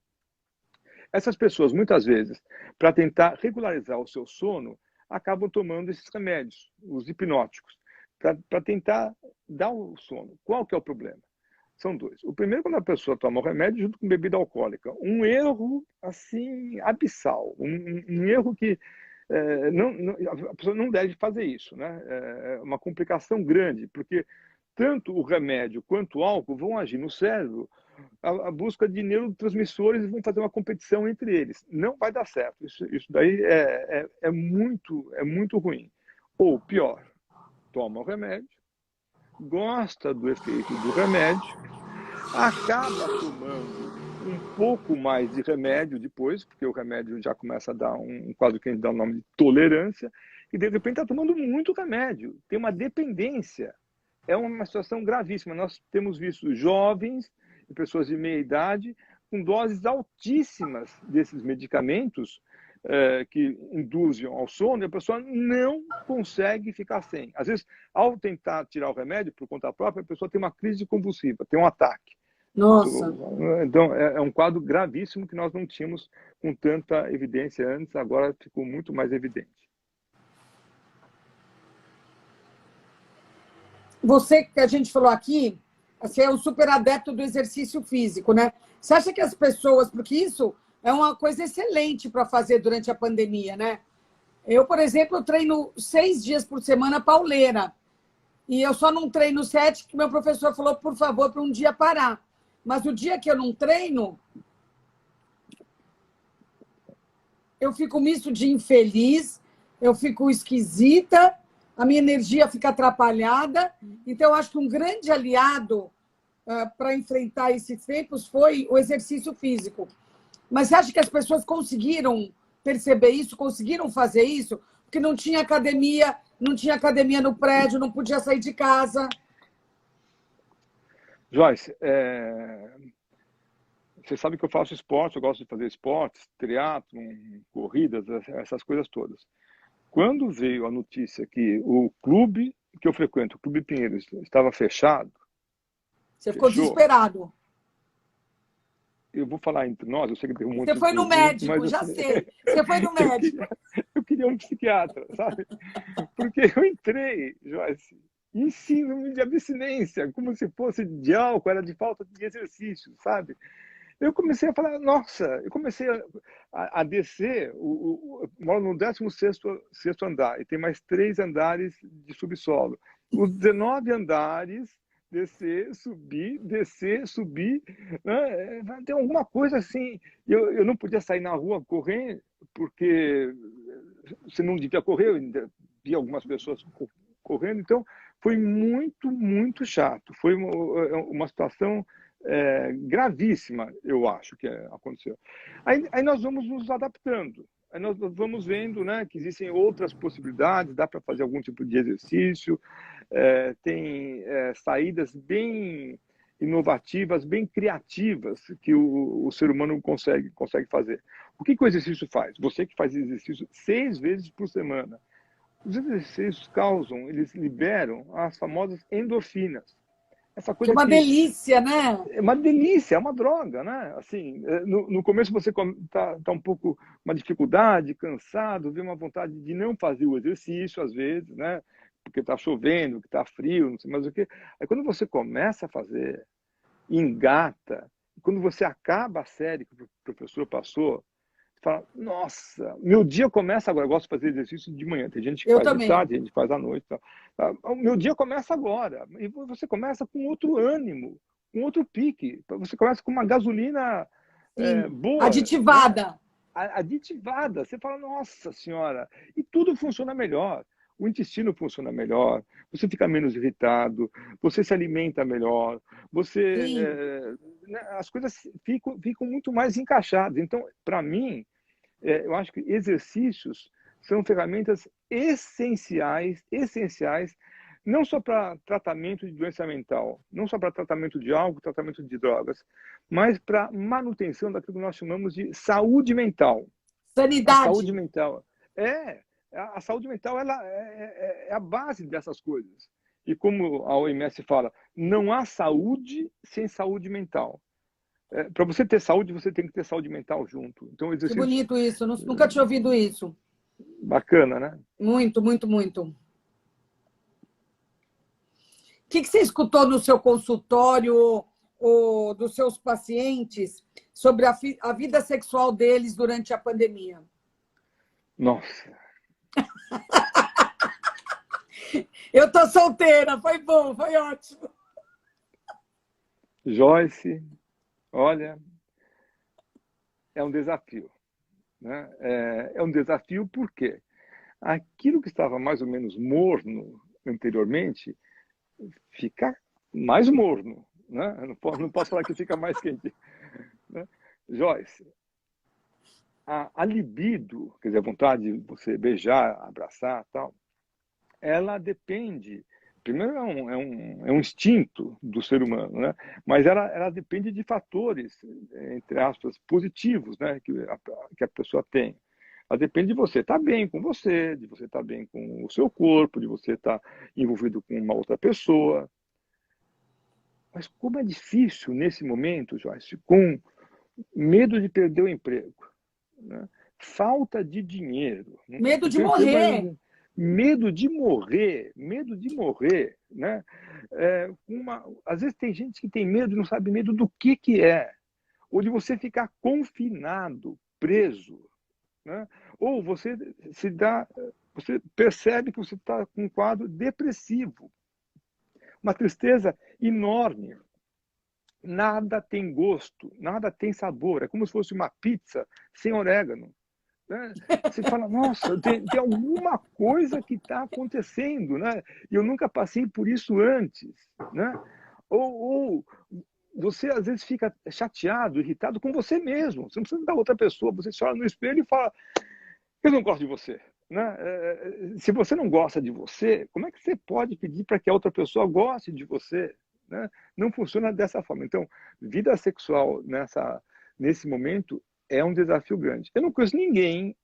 Essas pessoas, muitas vezes, para tentar regularizar o seu sono, acabam tomando esses remédios, os hipnóticos, para tentar dar o sono. Qual que é o problema? São dois. O primeiro, quando a pessoa toma o remédio junto com bebida alcoólica. Um erro, assim, abissal. Um erro que a pessoa não deve fazer isso, né? É uma complicação grande, porque tanto o remédio quanto o álcool vão agir no cérebro a busca de neurotransmissores e vão fazer uma competição entre eles. Não vai dar certo. Isso daí é muito ruim. Ou pior, toma o remédio, gosta do efeito do remédio, acaba tomando um pouco mais de remédio depois, porque o remédio já começa a dar um quadro que a gente dá o nome de tolerância, e de repente está tomando muito remédio, tem uma dependência. É uma situação gravíssima. Nós temos visto jovens e pessoas de meia idade com doses altíssimas desses medicamentos que induzem ao sono, e a pessoa não consegue ficar sem. Às vezes, ao tentar tirar o remédio por conta própria, a pessoa tem uma crise convulsiva, tem um ataque. Nossa. Então, é um quadro gravíssimo que nós não tínhamos com tanta evidência antes, agora ficou muito mais evidente. Você que a gente falou aqui, você é um super adepto do exercício físico, né? Você acha que as pessoas, porque isso é uma coisa excelente para fazer durante a pandemia, né? Eu, por exemplo, treino 6 dias por semana pauleira. E eu só não treino 7, que meu professor falou, por favor, para um dia parar. Mas o dia que eu não treino, eu fico misto de infeliz, eu fico esquisita, a minha energia fica atrapalhada. Então, eu acho que um grande aliado para enfrentar esses tempos foi o exercício físico. Mas você acha que as pessoas conseguiram perceber isso, conseguiram fazer isso? Porque não tinha academia no prédio, não podia sair de casa. Joyce, você sabe que eu faço esporte, eu gosto de fazer esportes, triatlon, corridas, essas coisas todas. Quando veio a notícia que o clube que eu frequento, o Clube Pinheiros, estava fechado, Você ficou fechou, desesperado. eu vou falar entre nós, eu sei que tem um monte Você de foi no ouvinte, mas médico, já sei. Você foi no eu médico. queria, eu queria um psiquiatra, sabe? Porque eu entrei, Joyce, em síndrome de abstinência, como se fosse de álcool, era de falta de exercício, sabe? Eu comecei a falar, nossa, eu comecei a descer, eu moro no 16º andar, e tem mais 3 andares de subsolo. Os 19 andares, descer, subir, né? Tem alguma coisa assim. Eu não podia sair na rua correr, porque você não devia correr, eu ainda vi algumas pessoas correndo, então foi muito, muito chato. Foi uma situação gravíssima, eu acho que aconteceu. Aí nós vamos nos adaptando. Aí nós vamos vendo, né, que existem outras possibilidades, dá para fazer algum tipo de exercício, tem saídas bem inovativas, bem criativas que o ser humano consegue fazer. O que o exercício faz? Você que faz exercício 6 vezes por semana, os exercícios eles liberam as famosas endorfinas. Essa Que é coisa uma que delícia, né? é uma delícia, é uma droga, né? Assim, no começo você tá um pouco uma dificuldade, cansado, vê uma vontade de não fazer o exercício às vezes, né? Porque está chovendo, que está frio, não sei mais o quê. Aí quando você começa a fazer, engata, quando você acaba a série que o professor passou, você fala, nossa, meu dia começa agora. Eu gosto de fazer exercício de manhã. Tem gente que Eu faz de também. tarde, tem gente que faz à noite. O meu dia começa agora. E você começa com outro ânimo, com outro pique. Você começa com uma gasolina Sim. boa, né? Aditivada. Aditivada. Você fala, nossa senhora, e tudo funciona melhor. o intestino funciona melhor, você fica menos irritado, você se alimenta melhor, você, Sim. né, as coisas ficam muito mais encaixadas. Então, para mim, eu acho que exercícios são ferramentas essenciais, não só para tratamento de doença mental, não só para tratamento de álcool, tratamento de drogas, mas para manutenção daquilo que nós chamamos de saúde mental. A saúde Sanidade. mental é a saúde mental, ela é a base dessas coisas. E como a OMS fala, não há saúde sem saúde mental. Para você ter saúde, você tem que ter saúde mental junto. Então, Que exercícios bonito isso. Nunca tinha ouvido isso. bacana, né? Muito, muito, muito. O que você escutou no seu consultório ou dos seus pacientes sobre a vida sexual deles durante a pandemia? Nossa, Eu tô solteira, foi bom, foi ótimo. Joyce, olha, é um desafio, né? É um desafio porque aquilo que estava mais ou menos morno anteriormente fica mais morno, né? Eu não posso falar que fica mais quente, né? Joyce, a libido, quer dizer, a vontade de você beijar, abraçar, tal, ela depende. Primeiro, é um instinto do ser humano, né? Mas ela depende de fatores, entre aspas, positivos, né? Que a pessoa tem. Ela depende de você estar bem com você, de você estar bem com o seu corpo, de você estar envolvido com uma outra pessoa. Mas como é difícil nesse momento, Joyce, com medo de perder o emprego, né? Falta de dinheiro, Medo o de teu emprego morrer. vai, medo de morrer, né? Às vezes tem gente que tem medo e não sabe medo do que é, ou de você ficar confinado, preso, né? Ou você percebe que você está com um quadro depressivo, uma tristeza enorme. Nada tem gosto, nada tem sabor. É como se fosse uma pizza sem orégano, né? Você fala, nossa, tem alguma coisa que está acontecendo, né? E eu nunca passei por isso antes, né? Ou você às vezes fica chateado, irritado com você mesmo. Você não precisa da outra pessoa. Você se olha no espelho e fala, eu não gosto de você. Né? Se você não gosta de você, como é que você pode pedir para que a outra pessoa goste de você? Né? Não funciona dessa forma. Então, vida sexual nesse momento é um desafio grande. Eu não conheço ninguém,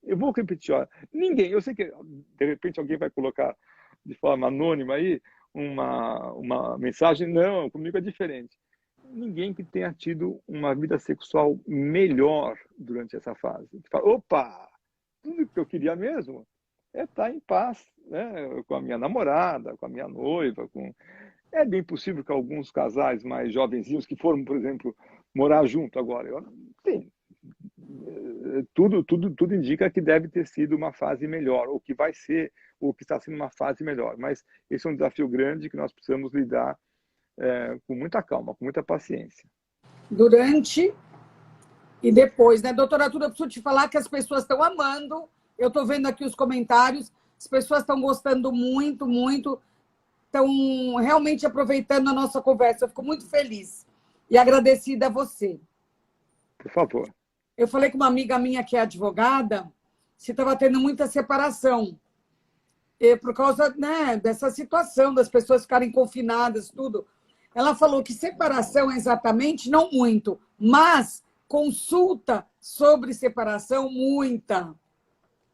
eu vou repetir, ó, ninguém, eu sei que de repente alguém vai colocar de forma anônima aí uma mensagem, não, comigo é diferente. Ninguém que tenha tido uma vida sexual melhor durante essa fase. Fala, opa, tudo que eu queria mesmo é estar em paz, né? Com a minha namorada, com a minha noiva. É bem possível que alguns casais mais jovenzinhos que foram, por exemplo, morar junto agora, sim, tudo indica que deve ter sido uma fase melhor, ou que vai ser, ou que está sendo uma fase melhor. Mas esse é um desafio grande que nós precisamos lidar com muita calma, com muita paciência. Durante e depois, né? Doutora Arthur, eu preciso te falar que as pessoas estão amando. Eu estou vendo aqui os comentários. As pessoas estão gostando muito, muito. Estão realmente aproveitando a nossa conversa. Eu fico muito feliz e agradecida a você. Por favor. Eu falei com uma amiga minha que é advogada, se estava tendo muita separação. E por causa, né, dessa situação das pessoas ficarem confinadas, tudo. Ela falou que separação exatamente, não muito, mas consulta sobre separação, muita.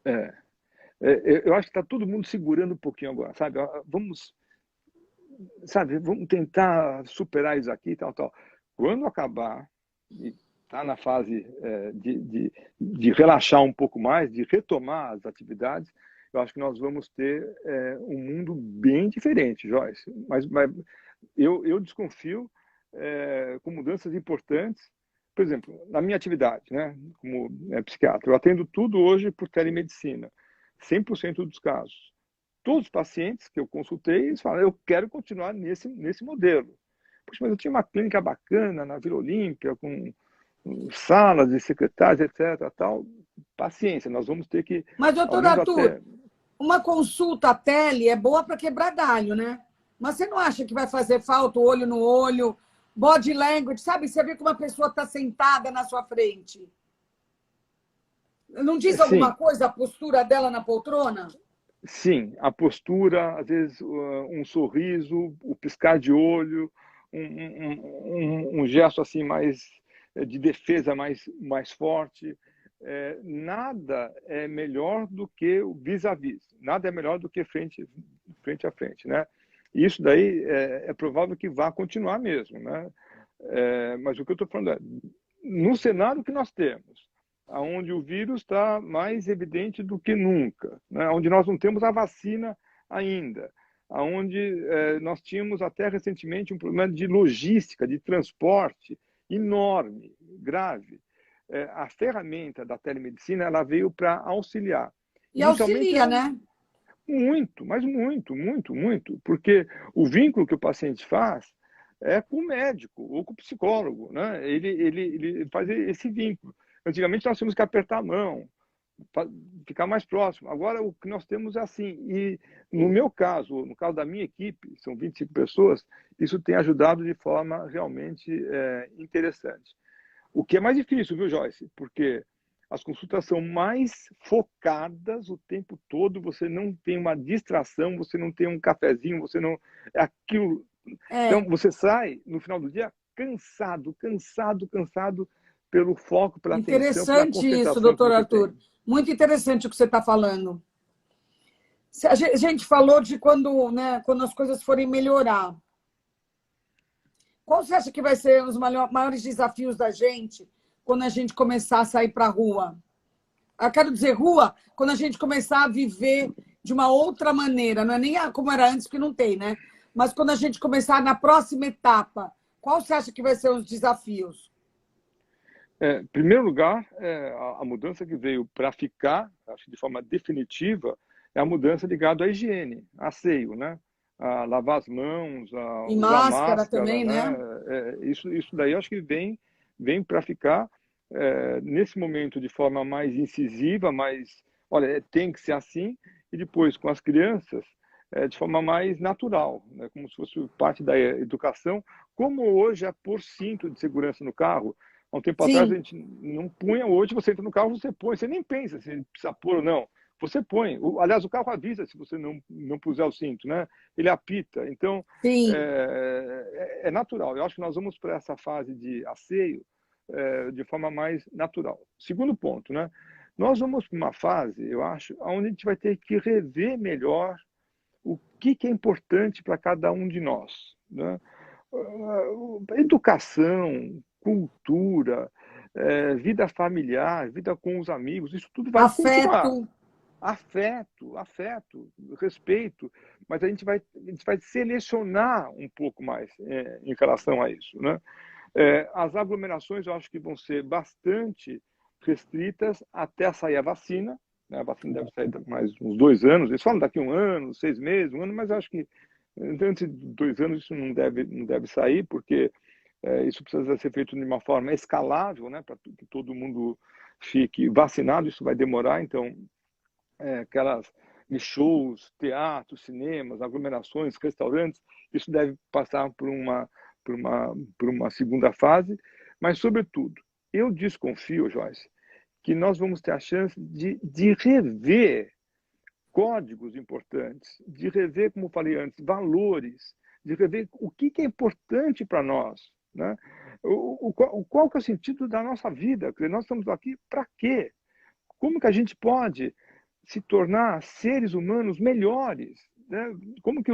É, eu acho que está todo mundo segurando um pouquinho agora, sabe? Vamos tentar superar isso aqui, tal, tal. Quando acabar e está na fase de relaxar um pouco mais, de retomar as atividades, eu acho que nós vamos ter um mundo bem diferente, Joyce. Mas eu desconfio com mudanças importantes. Por exemplo, na minha atividade, né, como psiquiatra, eu atendo tudo hoje por telemedicina, 100% dos casos. Todos os pacientes que eu consultei, eles falam, eu quero continuar nesse modelo. Puxa, mas eu tinha uma clínica bacana na Vila Olímpia, com salas de secretários, etc. Tal. Paciência, nós vamos ter que, Mas, ao doutor menos Arthur, até... uma consulta tele é boa para quebrar galho, né? Mas você não acha que vai fazer falta o olho no olho, body language, sabe? Você vê que uma pessoa está sentada na sua frente. Não diz alguma Sim, coisa a postura dela na poltrona? sim, a postura, às vezes um sorriso, o piscar de olho, um gesto assim mais de defesa mais forte. Nada é melhor do que o vis-à-vis, nada é melhor do que frente a frente, né? E isso daí é provável que vá continuar mesmo, né? Mas o que eu estou falando é, no cenário que nós temos, onde o vírus está mais evidente do que nunca, né? Onde nós não temos a vacina ainda, onde nós tínhamos até recentemente um problema de logística, de transporte enorme, grave. A ferramenta da telemedicina ela veio para auxiliar. E Inicialmente auxilia, era né? muito, mas muito, muito, muito, porque o vínculo que o paciente faz é com o médico ou com o psicólogo, né? Ele faz esse vínculo. Antigamente nós tínhamos que apertar a mão, ficar mais próximo. Agora o que nós temos é assim. E no meu caso, no caso da minha equipe, são 25 pessoas, isso tem ajudado de forma realmente interessante. O que é mais difícil, viu, Joyce? Porque as consultas são mais focadas o tempo todo, você não tem uma distração, você não tem um cafezinho, você não. É aquilo. É Então, você sai no final do dia cansado, cansado, cansado pelo foco, pela atenção, pela interessante isso, concentração que doutor você Arthur. tem. Muito interessante o que você está falando. A gente falou de quando, né, quando as coisas forem melhorar. Qual você acha que vai ser os maiores desafios da gente quando a gente começar a sair para a rua? Eu quero dizer rua, quando a gente começar a viver de uma outra maneira, não é nem como era antes, porque não tem, né? Mas quando a gente começar na próxima etapa, qual você acha que vai ser os desafios? Em primeiro lugar, a mudança que veio para ficar, acho que de forma definitiva, é a mudança ligada à higiene, a asseio, né? A lavar as mãos, a E usar máscara máscara, também, né? né? Isso daí acho que vem para ficar nesse momento de forma mais incisiva, mais, olha, tem que ser assim, e depois com as crianças de forma mais natural, né? Como se fosse parte da educação, como hoje é pôr cinto de segurança no carro. Há um tempo atrás a Sim, gente não punha, hoje você entra no carro, você põe, você nem pensa se precisa pôr ou não. Você põe. Aliás, o carro avisa se você não puser o cinto, né? Ele apita. Então, sim. é natural. Eu acho que nós vamos para essa fase de asseio de forma mais natural. Segundo ponto, né? Nós vamos para uma fase, eu acho, onde a gente vai ter que rever melhor o que é importante para cada um de nós, né? Educação, cultura, vida familiar, vida com os amigos, isso tudo vai continuar. Afeto. Afeto, respeito, mas a gente vai selecionar um pouco mais em relação a isso, né? As aglomerações eu acho que vão ser bastante restritas até sair a vacina, né? A vacina deve sair mais uns 2 anos, eles falam daqui a um ano, 6 meses, um ano, mas eu acho que antes de 2 anos isso não deve sair, porque isso precisa ser feito de uma forma escalável, né? Para que todo mundo fique vacinado, isso vai demorar, então aquelas shows, teatros, cinemas, aglomerações, restaurantes, isso deve passar por uma segunda fase, mas, sobretudo, eu desconfio, Joyce, que nós vamos ter a chance de rever códigos importantes, de rever, como falei antes, valores, de rever o que é importante para nós, né? Qual que é o sentido da nossa vida? Nós estamos aqui para quê? Como que a gente pode se tornar seres humanos melhores, né? Como que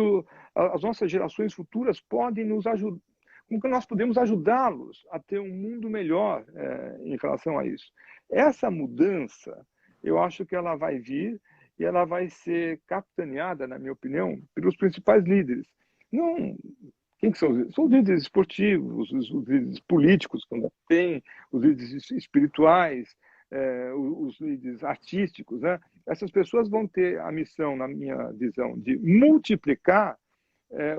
as nossas gerações futuras podem nos ajudar? Como que nós podemos ajudá-los a ter um mundo melhor em relação a isso? Essa mudança, eu acho que ela vai vir e ela vai ser capitaneada, na minha opinião, pelos principais líderes. Não, quem que são os líderes? São os líderes esportivos, os líderes políticos, quando tem, os líderes espirituais, os líderes artísticos, né? Essas pessoas vão ter a missão, na minha visão, de multiplicar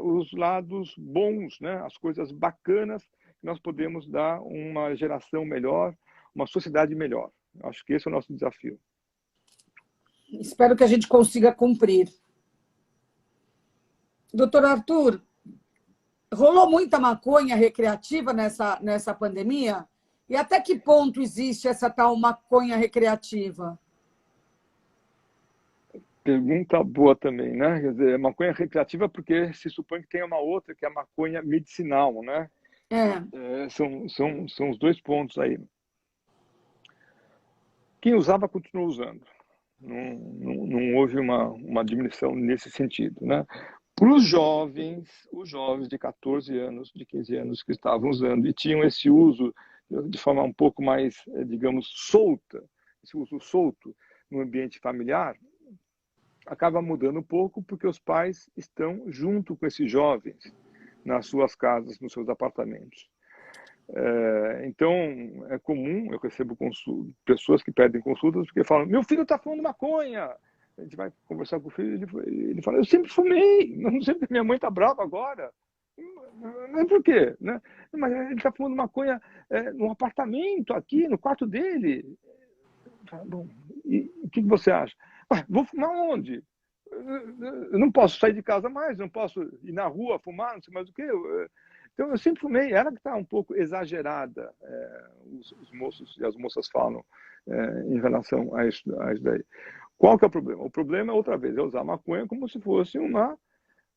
os lados bons, né? As coisas bacanas que nós podemos dar uma geração melhor, uma sociedade melhor. Acho que esse é o nosso desafio. Espero que a gente consiga cumprir. Doutor Arthur, rolou muita maconha recreativa nessa pandemia? E até que ponto existe essa tal maconha recreativa? Pergunta boa também, né? Quer dizer, maconha recreativa porque se supõe que tem uma outra, que é a maconha medicinal, né? É. São os dois pontos aí. Quem usava continuou usando. Não houve uma diminuição nesse sentido, né? Para os jovens de 14 anos, de 15 anos que estavam usando e tinham esse uso de forma um pouco mais, digamos, solta, esse uso solto no ambiente familiar, acaba mudando um pouco porque os pais estão junto com esses jovens nas suas casas, nos seus apartamentos. Então, é comum, eu recebo pessoas que pedem consultas porque falam, meu filho está fumando maconha. A gente vai conversar com o filho e ele fala, eu sempre fumei, não sei porque minha mãe está brava agora. Mas por quê? Né? Mas ele está fumando maconha no apartamento, aqui, no quarto dele. Bom, e o que você acha? Vou fumar onde? Eu não posso sair de casa mais, não posso ir na rua fumar, não sei mais o que. Então, eu sempre fumei. Ela que está um pouco exagerada, os moços e as moças falam em relação a isso daí. Qual que é o problema? O problema, outra vez, é usar maconha como se fosse uma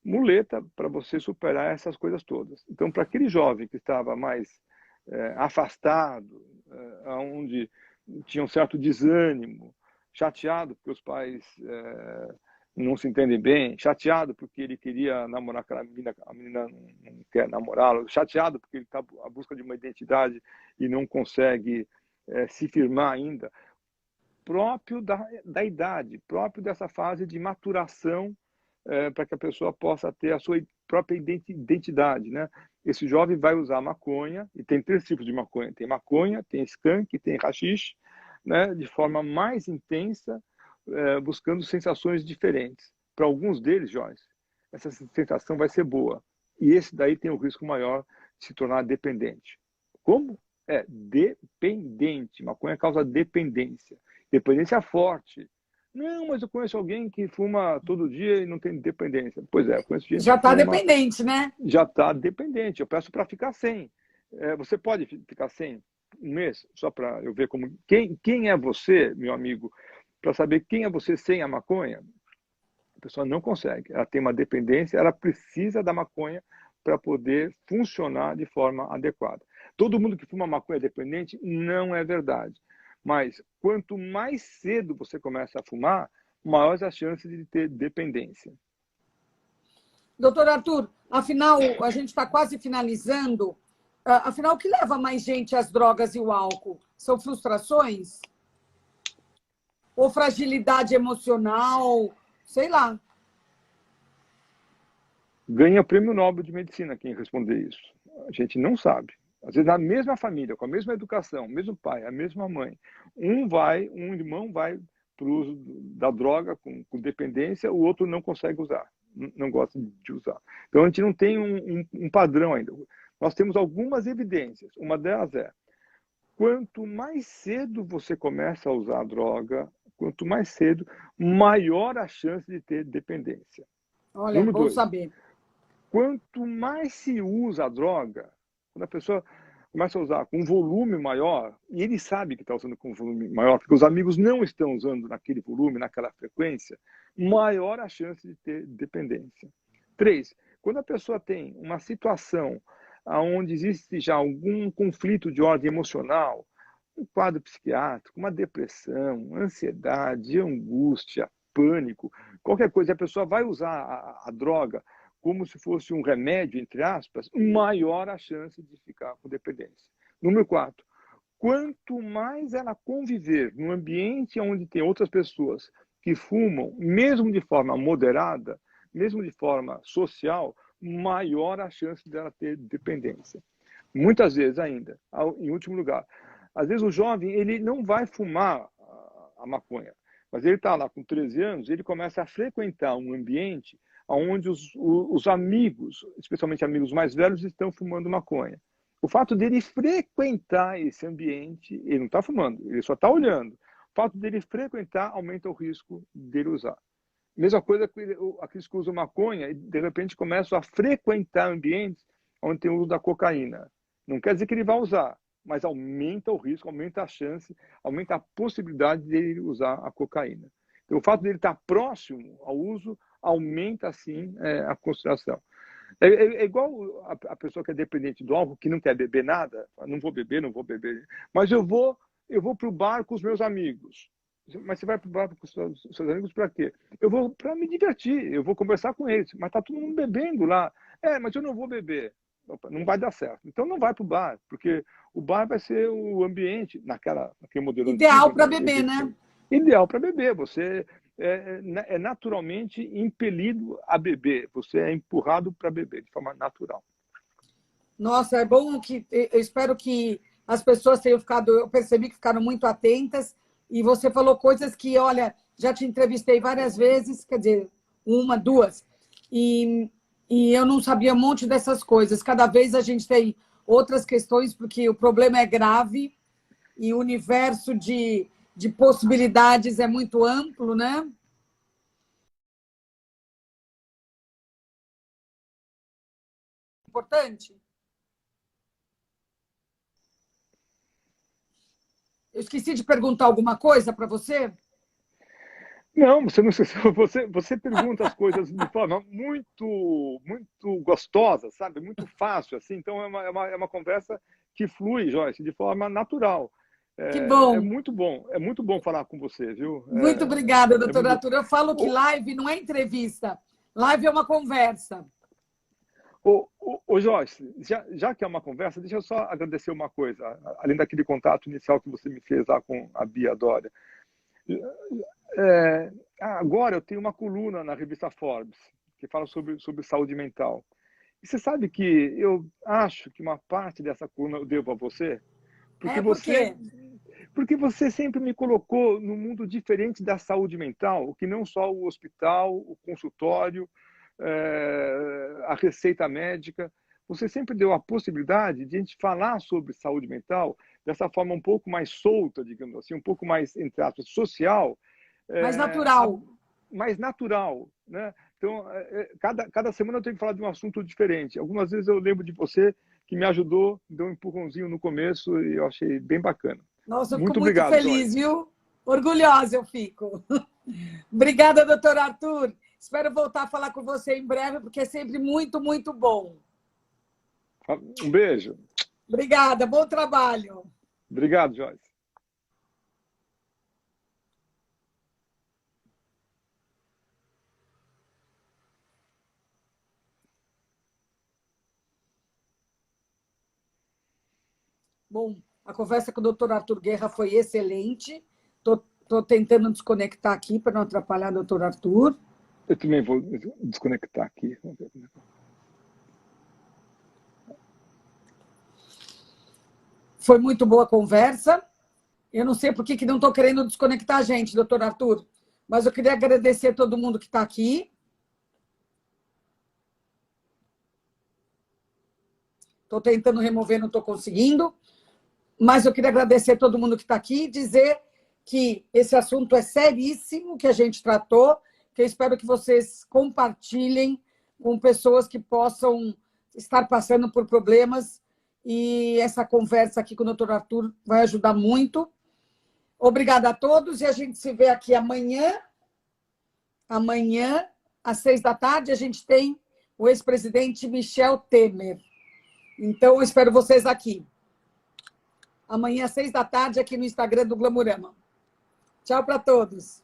muleta para você superar essas coisas todas. Então, para aquele jovem que estava mais afastado, onde tinha um certo desânimo, chateado porque os pais não se entendem bem, chateado porque ele queria namorar aquela menina, a menina não quer namorá-lo, chateado porque ele está à busca de uma identidade e não consegue se firmar ainda, próprio da idade, próprio dessa fase de maturação para que a pessoa possa ter a sua própria identidade, né? Esse jovem vai usar maconha, e tem 3 tipos de maconha. Tem maconha, tem skunk, tem haxixe, né? De forma mais intensa, buscando sensações diferentes. Para alguns deles, Joyce, essa sensação vai ser boa. E esse daí tem o risco maior de se tornar dependente. Como? Dependente. Maconha causa dependência. Dependência forte. Não, mas eu conheço alguém que fuma todo dia e não tem dependência. Pois é, eu conheço gente Já que está fuma, dependente, né? já está dependente. Eu peço para ficar sem. Você pode ficar sem um mês, só para eu ver como. Quem é você, meu amigo, para saber quem é você sem a maconha? A pessoa não consegue. Ela tem uma dependência, ela precisa da maconha para poder funcionar de forma adequada. Todo mundo que fuma maconha é dependente? Não é verdade. Mas quanto mais cedo você começa a fumar, maiores as chances de ter dependência. Doutor Arthur, afinal, a gente está quase finalizando. Afinal, o que leva mais gente às drogas e o álcool? São frustrações? Ou fragilidade emocional? Sei lá. Ganha prêmio Nobel de Medicina quem responder isso. A gente não sabe. Às vezes, na mesma família, com a mesma educação, o mesmo pai, a mesma mãe, um irmão vai para o uso da droga com dependência, o outro não consegue usar, não gosta de usar. Então, a gente não tem um padrão ainda. Nós temos algumas evidências. Uma delas é, quanto mais cedo você começa a usar a droga, quanto mais cedo, maior a chance de ter dependência. Olha, Número bom 2, saber. quanto mais se usa a droga, quando a pessoa começa a usar com um volume maior, e ele sabe que está usando com um volume maior, porque os amigos não estão usando naquele volume, naquela frequência, maior a chance de ter dependência. 3, quando a pessoa tem uma situação onde existe já algum conflito de ordem emocional, um quadro psiquiátrico, uma depressão, ansiedade, angústia, pânico, qualquer coisa, a pessoa vai usar a droga como se fosse um remédio, entre aspas, maior a chance de ficar com dependência. Número 4, quanto mais ela conviver num ambiente onde tem outras pessoas que fumam, mesmo de forma moderada, mesmo de forma social, maior a chance dela ter dependência. Muitas vezes ainda, em último lugar, às vezes o jovem ele não vai fumar a maconha, mas ele está lá com 13 anos, ele começa a frequentar um ambiente onde os amigos, especialmente amigos mais velhos, estão fumando maconha. O fato dele frequentar esse ambiente, ele não está fumando, ele só está olhando. fato dele frequentar aumenta o risco dele usar. Mesma coisa que aqueles que usam maconha e, de repente, começam a frequentar ambientes onde tem o uso da cocaína. Não quer dizer que ele vai usar, mas aumenta o risco, aumenta a chance, aumenta a possibilidade de ele usar a cocaína. Então, o fato dele estar próximo ao uso aumenta, sim, a consideração. É igual a pessoa que é dependente do álcool, que não quer beber nada, não vou beber, mas eu vou para o bar com os meus amigos. Mas você vai para o bar com os seus amigos para quê? Eu vou para me divertir, eu vou conversar com eles, mas está todo mundo bebendo lá. Mas eu não vou beber. Opa, não vai dar certo. Então não vai para o bar, porque o bar vai ser o ambiente, naquele modelo Ideal para antigo, beber, né? Ideal para beber. Você é naturalmente impelido a beber. Você é empurrado para beber de forma natural. Nossa, é bom que... Eu espero que as pessoas tenham ficado... Eu percebi que ficaram muito atentas e você falou coisas que, olha, já te entrevistei várias vezes, quer dizer, uma, duas, e eu não sabia um monte dessas coisas. Cada vez a gente tem outras questões, porque o problema é grave e o universo de possibilidades é muito amplo, né? Importante. Eu esqueci de perguntar alguma coisa para você? Não, você não você pergunta as coisas de forma muito gostosa, sabe? Muito fácil, assim. Então é uma conversa que flui, Joyce, de forma natural. Que É bom. muito bom falar com você, viu? Muito obrigada, doutora Muito... Arthur. Eu falo que live não é entrevista, live é uma conversa. Ô Joyce, já que é uma conversa, deixa eu só agradecer uma coisa, além daquele contato inicial que você me fez lá com a Bia Dória. Agora eu tenho uma coluna na revista Forbes que fala sobre saúde mental. E você sabe que eu acho que uma parte dessa coluna eu devo a você, porque Por quê? você sempre me colocou num mundo diferente da saúde mental, que não só o hospital, o consultório, a receita médica. Você sempre deu a possibilidade de a gente falar sobre saúde mental dessa forma um pouco mais solta, digamos assim, um pouco mais, entre aspas, social, Mais natural. mais natural, né? Então, cada semana eu tenho que falar de um assunto diferente. Algumas vezes eu lembro de você que me ajudou, deu um empurrãozinho no começo e eu achei bem bacana. Nossa, eu fico Muito muito obrigado, feliz, Joyce. viu? Orgulhosa eu fico. Obrigada, doutor Arthur. Espero voltar a falar com você em breve, porque é sempre muito, muito bom. Um beijo. Obrigada, bom trabalho. Obrigado, Joyce. Bom, a conversa com o doutor Arthur Guerra foi excelente. Estou tentando desconectar aqui para não atrapalhar o doutor Arthur. Eu também vou desconectar aqui. Vamos ver como é. Foi muito boa a conversa. Eu não sei por que não estou querendo desconectar a gente, doutor Arthur, mas eu queria agradecer a todo mundo que está aqui. Estou tentando remover, não estou conseguindo. Mas eu queria agradecer a todo mundo que está aqui e dizer que esse assunto é seríssimo, que a gente tratou, que eu espero que vocês compartilhem com pessoas que possam estar passando por problemas. E essa conversa aqui com o doutor Arthur vai ajudar muito. Obrigada a todos e a gente se vê aqui amanhã. Amanhã, às 6h, a gente tem o ex-presidente Michel Temer. Então, eu espero vocês aqui. Amanhã, às 6h, aqui no Instagram do Glamurama. Tchau para todos.